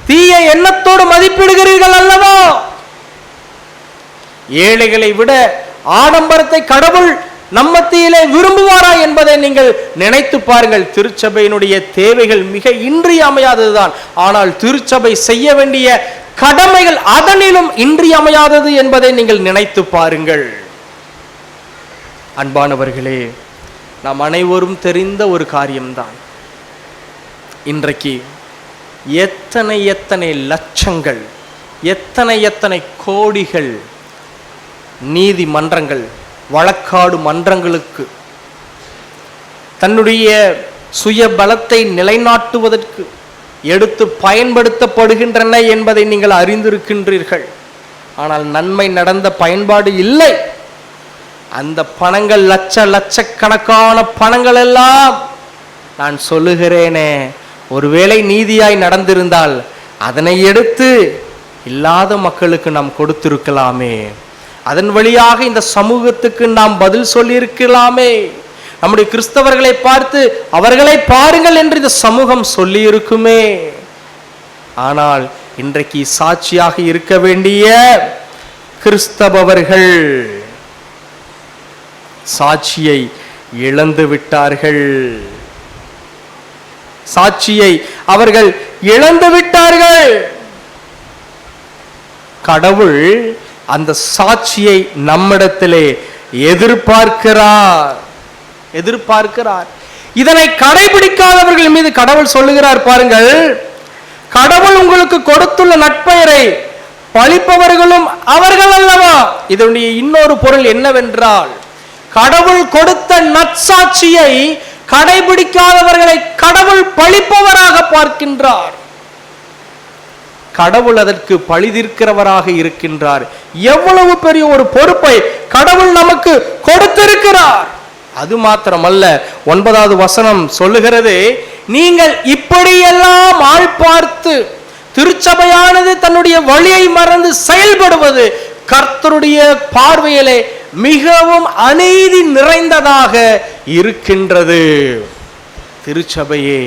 தீய எண்ணத்தோடு மதிப்பிடுகிறீர்கள் அல்லவா? ஏழைகளை விட ஆடம்பரத்தை கடவுள் நம்மத்தியிலே விரும்புவாரா என்பதை நீங்கள் நினைத்து பாருங்கள். திருச்சபையினுடைய தேவைகள் மிக இன்றியமையாததுதான், ஆனால் திருச்சபை செய்ய வேண்டிய கடமைகள் அதனிலும் இன்றியமையாதது என்பதை நீங்கள் நினைத்து பாருங்கள். அன்பானவர்களே, நாம் அனைவரும் தெரிந்த ஒரு காரியம்தான், இன்றைக்கு எத்தனை எத்தனை லட்சங்கள், எத்தனை கோடிகள் நீதிமன்றங்கள், வழக்காடு மன்றங்களுக்கு தன்னுடைய சுய பலத்தை நிலைநாட்டுவதற்கு எடுத்து பயன்படுத்தப்படுகின்றன என்பதை நீங்கள் அறிந்திருக்கின்றீர்கள். ஆனால் நன்மை நடந்த பயன்பாடு இல்லை. அந்த பணங்கள் லட்சக்கணக்கான பணங்கள் எல்லாம், நான் சொல்லுகிறேனே, ஒருவேளை நீதியாய் நடந்திருந்தால் அதனை எடுத்து இல்லாத மக்களுக்கு நாம் கொடுத்திருக்கலாமே. அதன் வழியாக இந்த சமூகத்துக்கு நாம் பதில் சொல்லியிருக்கலாமே. நம்முடைய கிறிஸ்தவர்களை பார்த்து அவர்களை பாருங்கள் என்று இந்த சமூகம் சொல்லி இருக்குமே. ஆனால் இன்றைக்கு சாட்சியாக இருக்க வேண்டிய கிறிஸ்தவர்கள் சாட்சியை இழந்து விட்டார்கள். சாட்சியை அவர்கள் இழந்து விட்டார்கள். கடவுள் அந்த சாட்சியை நம்மிடத்திலே எதிர்பார்க்கிறார். இதனை கடைபிடிக்காதவர்கள் மீது கடவுள் சொல்லுகிறார் பாருங்கள், கடவுள் உங்களுக்கு கொடுத்துள்ள நட்பெயரை பழிப்பவர்களும் அவர்கள் அல்லவா. இதனுடைய இன்னொரு பொருள் என்னவென்றால், கடவுள் கொடுத்த நற்சாட்சியை கடைபிடிக்காதவர்களை கடவுள் பழிப்பவராக பார்க்கின்றார். கடவுள் அதற்கு பழிதீர்க்கிறவராக இருக்கின்றார். எவ்வளவு பெரிய ஒரு பொறுப்பை கடவுள் நமக்கு கொடுத்திருக்கிறார். அது மாத்திரமல்ல, 9வது வசனம் சொல்லுகிறது, நீங்கள் இப்படியெல்லாம் ஆள் பார்த்து திருச்சபையானது தன்னுடைய வழியை மறந்து செயல்படுவது கர்த்தருடைய பார்வையிலே மிகவும் அநீதி நிறைந்ததாக இருக்கின்றது. திருச்சபையே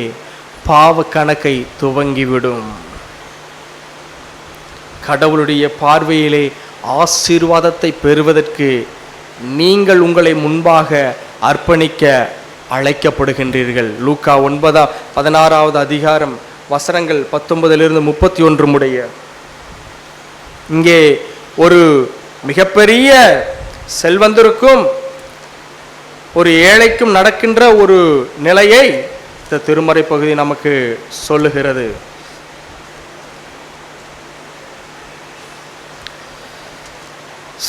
பாவ கணக்கை துவங்கிவிடும். கடவுளுடைய பார்வையிலே ஆசீர்வாதத்தை பெறுவதற்கு நீங்கள் உங்களை முன்பாக அர்ப்பணிக்க அழைக்கப்படுகின்றீர்கள். லூக்கா 9:16 அதிகாரம் வசனங்கள் 19 - 31 முடிய இங்கே ஒரு மிகப்பெரிய செல்வந்தருக்கும் ஒரு ஏழைக்கும் நடக்கின்ற ஒரு நிலையை இந்த திருமறை பகுதி நமக்கு சொல்லுகிறது.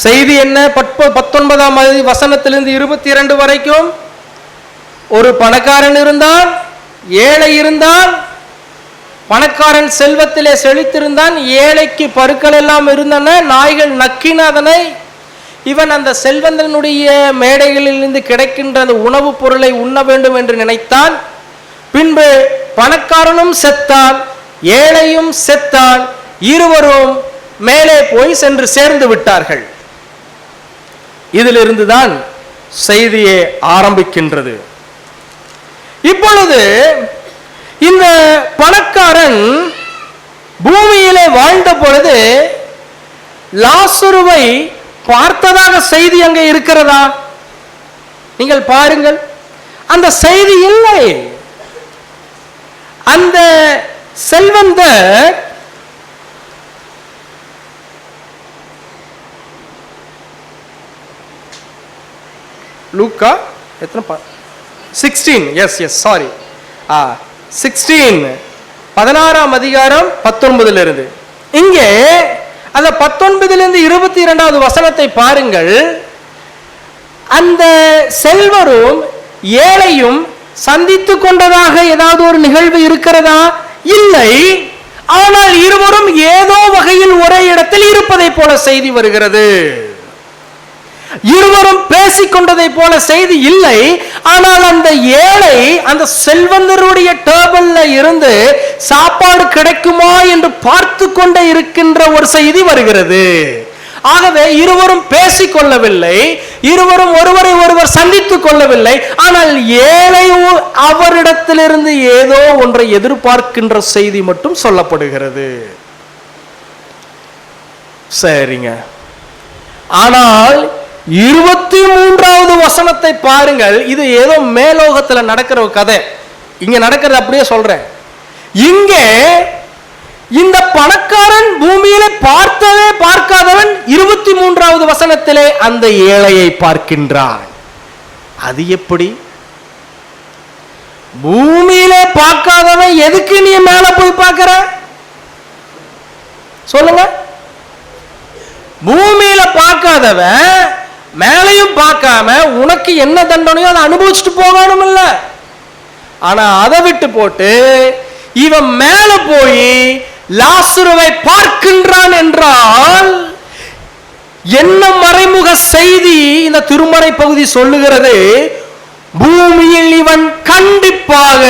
செய்தி என்ன? 19 வசனத்திலிருந்து 22 வரைக்கும் ஒரு பணக்காரன் இருந்தான், ஏழை இருந்தான். பணக்காரன் செல்வத்திலே செழித்திருந்தான், ஏழைக்கு பருக்கள் எல்லாம் இருந்தன, நாய்கள் நக்கின அதனை. இவன் அந்த செல்வந்தனுடைய மேடைகளிலிருந்து கிடைக்கின்ற அந்த உணவுப் பொருளை உண்ண வேண்டும் என்று நினைத்தான். பின்பு பணக்காரனும் செத்தான், ஏழையும் செத்தான். இருவரும் மேலே போய் சென்று சேர்ந்து விட்டார்கள். இதிலிருந்துதான் செய்தியே ஆரம்பிக்கின்றது. இப்பொழுது இந்த பணக்காரன் பூமியிலே வாழ்ந்த பொழுது லாசருவை பார்த்ததாக செய்தி அங்கே இருக்கிறதா? நீங்கள் பாருங்கள், அந்த செய்தி இல்லை. அந்த செல்வந்தர் லூக்கா எத்தனை 16 எஸ் சாரி 16 16ஆம் அதிகாரம் 19 இருந்து இங்கே அந்த 19 இருந்து 22வது வசனத்தை பாருங்கள். அந்த செல்வரும் ஏழையும் சந்தித்து கொண்டதாக ஏதாவது ஒரு நிகழ்வு இருக்கிறதா? இல்லை. ஆனால் இருவரும் ஏதோ வகையில் ஒரே இடத்தில் இருப்பதை போல செய்தி வருகிறது. இருவரும் பேசிக்கொண்டதை போல செய்தி இல்லை. ஆனால் அந்த ஏழை அந்த செல்வந்தருடைய டேபிள்ல இருந்து சாப்பாடு கிடைக்குமா என்று பார்த்து கொண்டே இருக்கின்ற ஒரு செய்தி வருகிறது. ஆகவே இருவரும் பேசிக்கொள்ளவில்லை, இருவரும் ஒருவரை ஒருவர் சந்தித்துக் கொள்ளவில்லை. ஆனால் ஏழை அவரிடத்திலிருந்து ஏதோ ஒன்றை எதிர்பார்க்கின்ற செய்தி மட்டும் சொல்லப்படுகிறது. சரிங்க. ஆனால் 23வது வசனத்தை பாருங்கள். இது ஏதோ மேலோகத்தில் நடக்கிற ஒரு கதை, இங்க நடக்கிறது அப்படியே சொல்றேன். இங்கே இந்த பணக்காரன் பூமியிலே பார்த்தவே பார்க்காதவன் 23வது வசனத்திலே அந்த ஏழையை பார்க்கின்றான். அது எப்படி? பூமியிலே பார்க்காதவன் எதுக்கு நீ மேல போய் பார்க்கிற? சொல்லுங்க. பூமியில பார்க்காதவன் மேலையும் பார்க்காம உனக்கு என்ன தண்டனையோ அதை அனுபவிச்சுட்டு போகணும் இல்ல. ஆனா அதை விட்டு போட்டு இவன் மேல போய் லாசருவை பார்க்கின்றான் என்றால் என்ன மறைமுக செய்தி இந்த திருமறை பகுதி சொல்லுகிறது? பூமியில் இவன் கண்டிப்பாக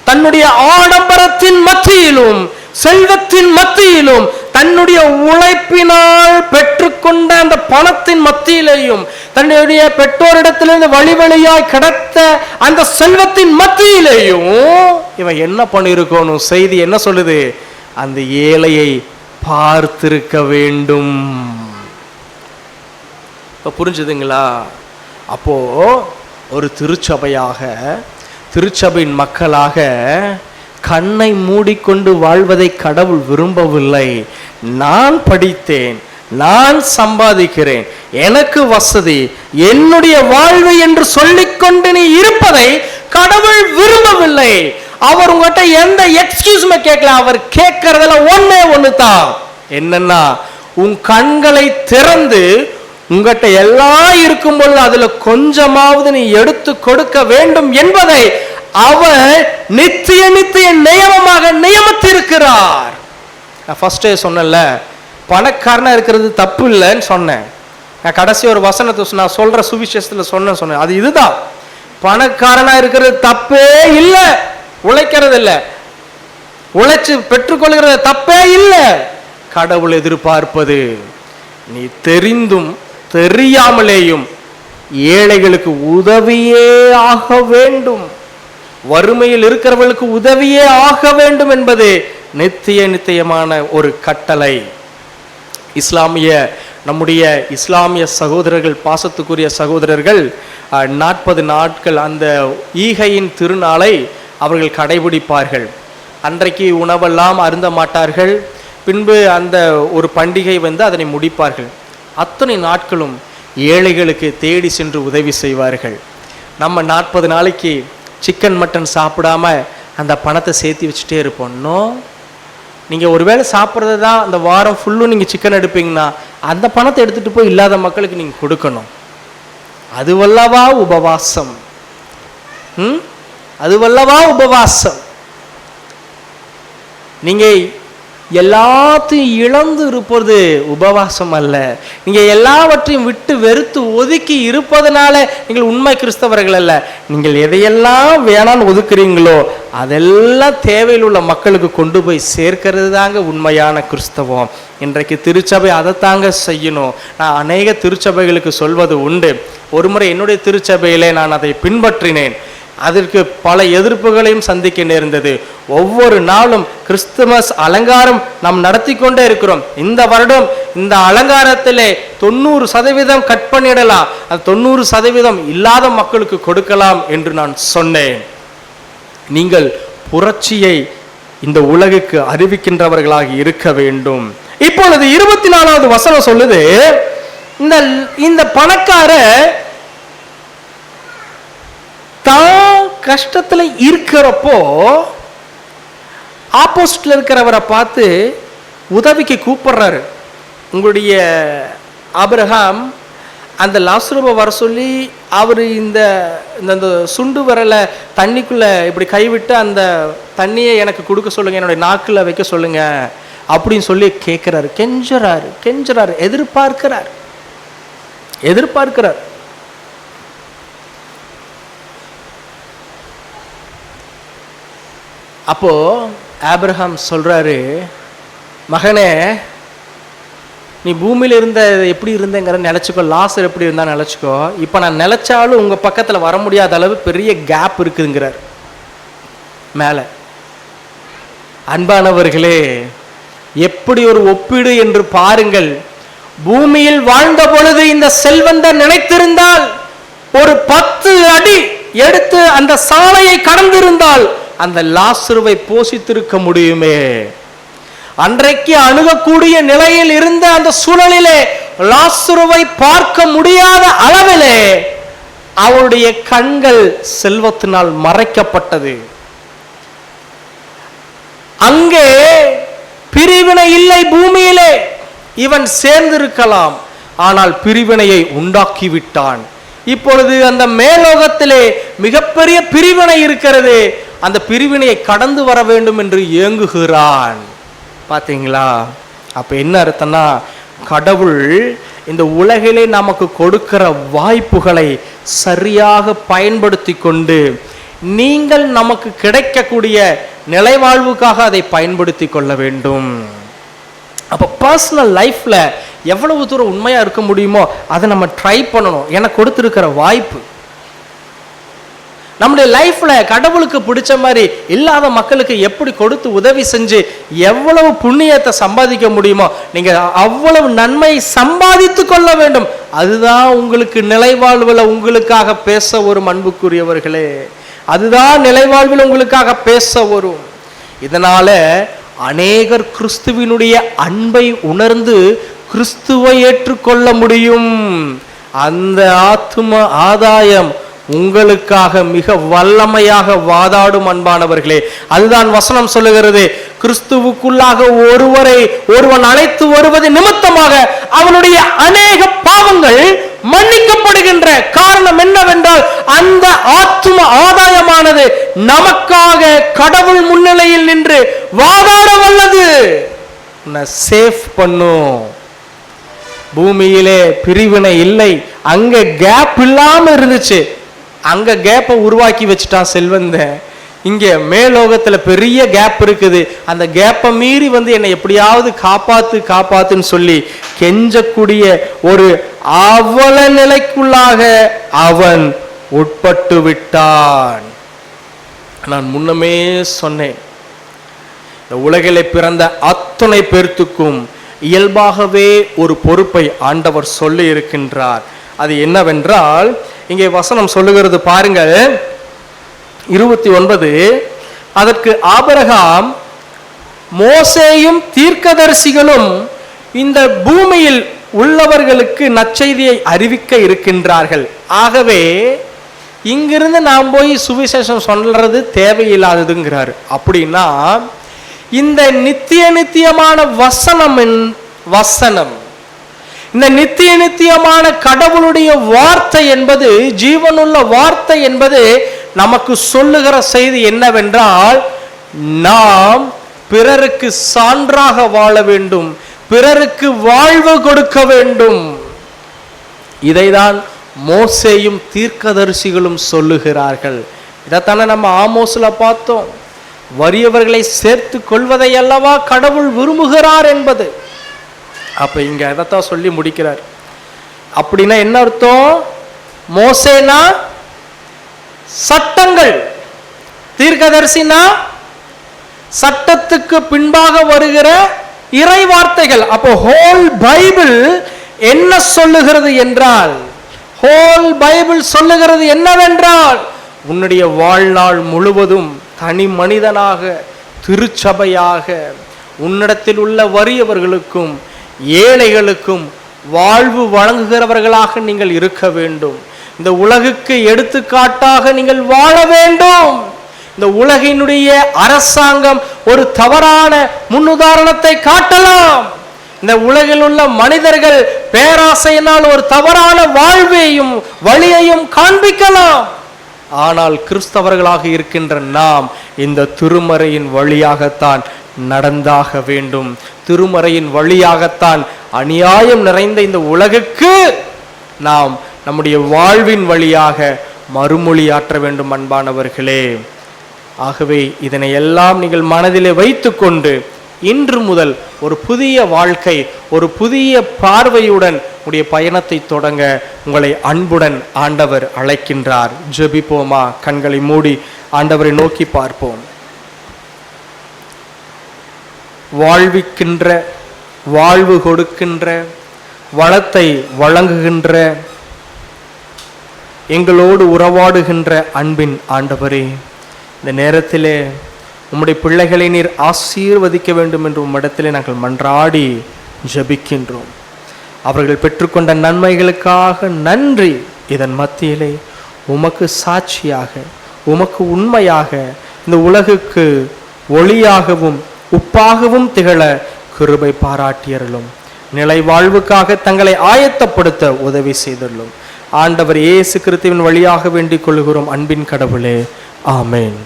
தன்னுடைய ஆடம்பரத்தின் மத்தியிலும் செல்வத்தின் மத்தியிலும் தன்னுடைய உழைப்பினால் பெற்றுக்கொண்ட அந்த பணத்தின் மத்தியிலேயும் தன்னுடைய பெற்றோரிடத்திலிருந்து வழி வழியாய் கிடைத்த அந்த செல்வத்தின் மத்தியிலேயும் இவன் என்ன பண்ணிருக்கணும்? செய்தி என்ன சொல்லுது? அந்த ஏழையை பார்த்திருக்க வேண்டும். புரிஞ்சுதுங்களா? அப்போ ஒரு திருச்சபையாக, திருச்சபையின் மக்களாக கண்ணை மூடிக்கொண்டு வாழ்வதை கடவுள் விரும்பவில்லை. நான் படித்தேன், நான் சம்பாதிக்கிறேன், எனக்கு வசதி, என்னுடைய வாழ்வு என்று சொல்லிக்கொண்டு நீ இருப்பதை கடவுள் விரும்பவில்லை. அவர் உங்ககிட்ட எந்த எக்ஸ்கியூஸுமே கேட்கல. அவர் கேட்கறதுல ஒன்னே ஒண்ணுதான். என்னன்னா, உன் கண்களை திறந்து உங்ககிட்ட எல்லாம் இருக்கும் பொழுது அதுல கொஞ்சமாவது நீ எடுத்து கொடுக்க வேண்டும் என்பதை அவர் நித்திய நித்திய நியமமாக நியமித்திருக்கிறார். நான் ஃபர்ஸ்டே சொன்னேன்ல, பணக்காரனா இருக்கிறது தப்பு இல்லைன்னு சொன்னேன். நான் கடைசி ஒரு வசனத்தை நான் சொல்ற சுவிசேஷத்துல சொன்னேன். அது இதுதான், பணக்காரனா இருக்கிறது தப்பே இல்லை, உழைக்கிறது இல்லை, உழைச்சு பெற்றுக்கொள்கிறது தப்பே இல்லை. கடவுள் எதிர்பார்ப்பது நீ தெரிந்தும் தெரியாமலேயும் ஏழைகளுக்கு உதவியே ஆக வேண்டும், வறுமையில் இருக்கிறவர்களுக்கு உதவியே ஆக வேண்டும் என்பது நித்திய நித்தியமான ஒரு கட்டளை. நம்முடைய இஸ்லாமிய சகோதரர்கள், பாசத்துக்குரிய சகோதரர்கள் 40 நாட்கள் அந்த ஈகையின் திருநாளை அவர்கள் கடைபிடிப்பார்கள். அன்றைக்கு உணவெல்லாம் அருந்த மாட்டார்கள். பின்பு அந்த ஒரு பண்டிகை அதனை முடிப்பார்கள். அத்தனை நாட்களும் ஏழைகளுக்கு தேடி சென்று உதவி செய்வார்கள். நம்ம 40 நாளைக்கு சிக்கன் மட்டன் சாப்பிடாம அந்த பணத்தை சேர்த்து வச்சுட்டே இருப்போம். நீங்கள் ஒருவேளை சாப்பிட்றது தான் அந்த வாரம் ஃபுல்லும் நீங்கள் சிக்கன் எடுப்பீங்கன்னா அந்த பணத்தை எடுத்துகிட்டு போய் இல்லாத மக்களுக்கு நீங்கள் கொடுக்கணும். அதுவல்லவா உபவாசம்? அதுவல்லவா உபவாசம்? நீங்கள் எல்லாத்தையும் இழந்து இருப்பது உபவாசம் அல்ல. நீங்கள் எல்லாவற்றையும் விட்டு வெறுத்து ஒதுக்கி இருப்பதனால நீங்கள் உண்மை கிறிஸ்தவர்கள் அல்ல. நீங்கள் எதையெல்லாம் வேணான்னு ஒதுக்குறீங்களோ அதெல்லாம் தேவையில் உள்ள மக்களுக்கு கொண்டு போய் சேர்க்கிறது தாங்க உண்மையான கிறிஸ்தவம். இன்றைக்கு திருச்சபை அதைத்தாங்க செய்யணும். நான் அநேக திருச்சபைகளுக்கு சொல்வது உண்டு. ஒரு முறை என்னுடைய திருச்சபையிலே நான் அதை பின்பற்றினேன். அதற்கு பல எதிர்ப்புகளையும் சந்திக்க நேர்ந்தது. ஒவ்வொரு நாளும் கிறிஸ்துமஸ் அலங்காரம் நாம் நடத்தி கொண்டே இருக்கிறோம். இந்த வருடம் இந்த அலங்காரத்திலே 90% கட் பண்ணிடலாம், அது 90% இல்லாத மக்களுக்கு கொடுக்கலாம் என்று நான் சொன்னேன். நீங்கள் புரட்சியை இந்த உலகுக்கு அறிவிக்கின்றவர்களாக இருக்க வேண்டும். இப்பொழுது 24வது வசனம் சொல்லுது, இந்த பணக்கார தான் கஷ்டத்துல இருக்கிறப்போ ஆப்போசிட்ல இருக்கிறவரை பார்த்து உதவிக்கு கூப்பிடுறாரு. உங்களுடைய ஆபிரகாம் அந்த லாசருவை வர சொல்லி அவர் இந்த சுண்டு வரலை தண்ணிக்குள்ள இப்படி கைவிட்டு அந்த தண்ணியை எனக்கு கொடுக்க சொல்லுங்க, என்னுடைய நாக்குல வைக்க சொல்லுங்க அப்படின்னு சொல்லி கேட்கிறாரு. கெஞ்சறாரு, எதிர்பார்க்கிறார். அப்போ ஆபிரகாம் சொல்றாரு, மகனே நீ பூமியில இருந்த எப்படி இருந்தேங்கிற நினைச்சுக்கோ, லாசர் எப்படி இருந்தா நினைச்சுக்கோ, இப்ப நான் நினைச்சாலும் உங்க பக்கத்துல வர முடியாத அளவு பெரிய கேப் இருக்குங்கிறார் மேல. அன்பானவர்களே, எப்படி ஒரு ஒப்பீடு என்று பாருங்கள். பூமியில் வாழ்ந்த பொழுது இந்த செல்வந்தன் நினைத்திருந்தால் ஒரு 10 அடி எடுத்து அந்த சாலையை கடந்திருந்தால் அந்த லாசருவை போஷித்திருக்க முடியுமே. அன்றைக்கு அணுகக்கூடிய நிலையில் இருந்த அந்த சூழலிலே லாசருவை பார்க்க முடியாத அளவிலே அவருடைய கண்கள் செல்வத்தினால் மறைக்கப்பட்டது. அங்கே பிரிவினை இல்லை. பூமியிலே இவன் சேர்ந்திருக்கலாம், ஆனால் பிரிவினையை உண்டாக்கிவிட்டான். இப்பொழுது அந்த மேலோகத்திலே மிகப்பெரிய பிரிவினை இருக்கிறது. அந்த பிரிவினையை கடந்து வர வேண்டும் என்று ஏங்குகிறான். பார்த்தீங்களா? அப்ப என்ன அர்த்தம்னா, கடவுள் இந்த உலகிலே நமக்கு கொடுக்கிற வாய்ப்புகளை சரியாக பயன்படுத்தி கொண்டு நீங்கள் நமக்கு கிடைக்கக்கூடிய நிலைவாழ்வுக்காக அதை பயன்படுத்தி கொள்ள வேண்டும். அப்போ பர்சனல் லைஃப்ல எவ்வளவு தூரம் உண்மையா இருக்க முடியுமோ அதை நம்ம ட்ரை பண்ணணும். எனக்கு கொடுத்துருக்கிற வாய்ப்பு நம்முடைய லைஃப்ல கடவுளுக்கு பிடிச்ச மாதிரி இல்லாத மக்களுக்கு எப்படி கொடுத்து உதவி செஞ்சு எவ்வளவு புண்ணியத்தை சம்பாதிக்க முடியுமோ நீங்க அவ்வளவு நன்மை சம்பாதித்து கொள்ள வேண்டும். அதுதான் உங்களுக்கு நிலைவாழ்வுல உங்களுக்காக பேச வரும். அன்புக்குரியவர்களே, அதுதான் நிலைவாழ்வில் உங்களுக்காக பேச வரும். இதனால அநேகர் கிறிஸ்துவினுடைய அன்பை உணர்ந்து கிறிஸ்துவை ஏற்றுக்கொள்ள முடியும். அந்த ஆத்தும ஆதாயம் உங்களுக்காக மிக வல்லமையாக வாதாடும். அன்பானவர்களே, அதுதான் வசனம் சொல்லுகிறது. கிறிஸ்துவுக்குள்ளாக ஒருவன் அழைத்து வருவது நிமித்தமாக அவனுடைய அநேக பாவங்கள் மன்னிக்கப்படுகின்ற காரணம் என்னவென்றால் அந்த ஆத்தும ஆதாயமானது நமக்காக கடவுள் முன்னிலையில் நின்று வாதாட வல்லது. சேஃப் பண்ணும். பூமியிலே பிரிவினை இல்லை, அங்க கேப் இல்லாம இருந்துச்சு, அங்க கேப்பை உருவாக்கி வச்சுட்டான் செல்வந்தன். இங்க மேலோகத்துல பெரிய கேப் இருக்குது, அந்த கேப்பை மீறி என்னை எப்படியாவது காப்பாத்துன்னு சொல்லி கெஞ்சக்கூடிய ஒரு அவல நிலைக்குள்ளாக அவன் உட்பட்டு விட்டான். நான் முன்னமே சொன்னேன், இந்த உலகிலே பிறந்த அத்தனை பேர்த்துக்கும் இயல்பாகவே ஒரு பொறுப்பை ஆண்டவர் சொல்லி இருக்கின்றார். அது என்னவென்றால், இங்கே வசனம் சொல்லுகிறது பாருங்கள், 29. அதற்கு ஆபிரகாம், மோசேயும் தீர்க்கதரிசிகளும் இந்த பூமியில் உள்ளவர்களுக்கு நற்செய்தியை அறிவிக்க இருக்கின்றார்கள். ஆகவே இங்கிருந்து நாம் போய் சுவிசேஷம் சொல்றது தேவையில்லாததுங்கிறாரு. அப்படின்னா இந்த நித்தியமான வசனம் இந்த நித்தியமான கடவுளுடைய வார்த்தை என்பது, ஜீவனுள்ள வார்த்தை என்பது நமக்கு சொல்லுகிற செய்தி என்னவென்றால், நாம் பிறருக்கு சான்றாக வாழ வேண்டும், பிறருக்கு வாழ்வு கொடுக்க வேண்டும். இதைதான் மோசேயும் தீர்க்கதரிசிகளும் சொல்லுகிறார்கள். இதைத்தானே நம்ம ஆமோஸ்ல பார்த்தோம். வறியவர்களை சேர்த்து கொள்வதை அல்லவா கடவுள் விரும்புகிறார் என்பது. அப்ப இங்க அதைத்தான் சொல்லி முடிக்கிறார். அப்படின்னா என்ன அர்த்தம்? மோசேனா சட்டங்கள், தீர்க்கதரிசினா சட்டத்துக்கு பின்பாக வருகிற இறை வார்த்தைகள். அப்போ ஹோல் பைபிள் என்ன சொல்லுகிறது என்றால், ஹோல் பைபிள் சொல்லுகிறது என்னவென்றால், உன்னுடைய வாழ்நாள் முழுவதும் தனி மனிதனாக, திருச்சபையாக உன்னிடத்தில் உள்ள வறியவர்களுக்கும் ஏழைகளுக்கும் வாழ்வு வழங்குகிறவர்களாக நீங்கள் இருக்க வேண்டும். இந்த உலகுக்கு எடுத்துக்காட்டாக நீங்கள் வாழ வேண்டும். இந்த உலகினுடைய அரசாங்கம் ஒரு தவறான முன்னுதாரணத்தை காட்டலாம். இந்த உலகில் உள்ள மனிதர்கள் பேராசையினால் ஒரு தவறான வாழ்வையும் வழியையும் காண்பிக்கலாம். ஆனால் கிறிஸ்தவர்களாக இருக்கின்ற நாம் இந்த திருமறையின் வழியாகத்தான் நடந்தாக வேண்டும். திருமறையின் வழியாகத்தான் அநியாயம் நிறைந்த இந்த உலகுக்கு நாம் நம்முடைய வாழ்வின் வழியாக மறுமொழியாற்ற வேண்டும் அன்பானவர்களே. ஆகவே இதனை எல்லாம் நீங்கள் மனதிலே வைத்துக்கொண்டு இன்று முதல் ஒரு புதிய வாழ்க்கை, ஒரு புதிய பார்வையுடன் உடைய பயணத்தை தொடங்க உங்களை அன்புடன் ஆண்டவர் அழைக்கின்றார். ஜெபிப்போமா? கண்களை மூடி ஆண்டவரை நோக்கி பார்ப்போம். வாழ்விக்கின்ற, வாழ்வு கொடுக்கின்ற, வளத்தை வழங்குகின்ற, எங்களோடு உறவாடுகின்ற அன்பின் ஆண்டவரே, இந்த நேரத்திலே உம்முடைய பிள்ளைகளை நீர் ஆசீர்வதிக்க வேண்டும் என்று உம்மிடத்திலே நாங்கள் மன்றாடி ஜெபிக்கின்றோம். அவர்கள் பெற்றுக்கொண்ட நன்மைகளுக்காக நன்றி. இதன் மத்தியிலே உமக்கு சாட்சியாக, உமக்கு உண்மையாக, இந்த உலகுக்கு ஒளியாகவும் உப்பாகவும் திகழ கிருபை பாராட்டியருளும். நிலை வாழ்வுக்காக தங்களை ஆயத்தப்படுத்த உதவி செய்துள்ளோம். ஆண்டவர் இயேசு கிறிஸ்துவின் வழியாக வேண்டிக் கொள்கிறோம் அன்பின் கடவுளே. ஆமென்.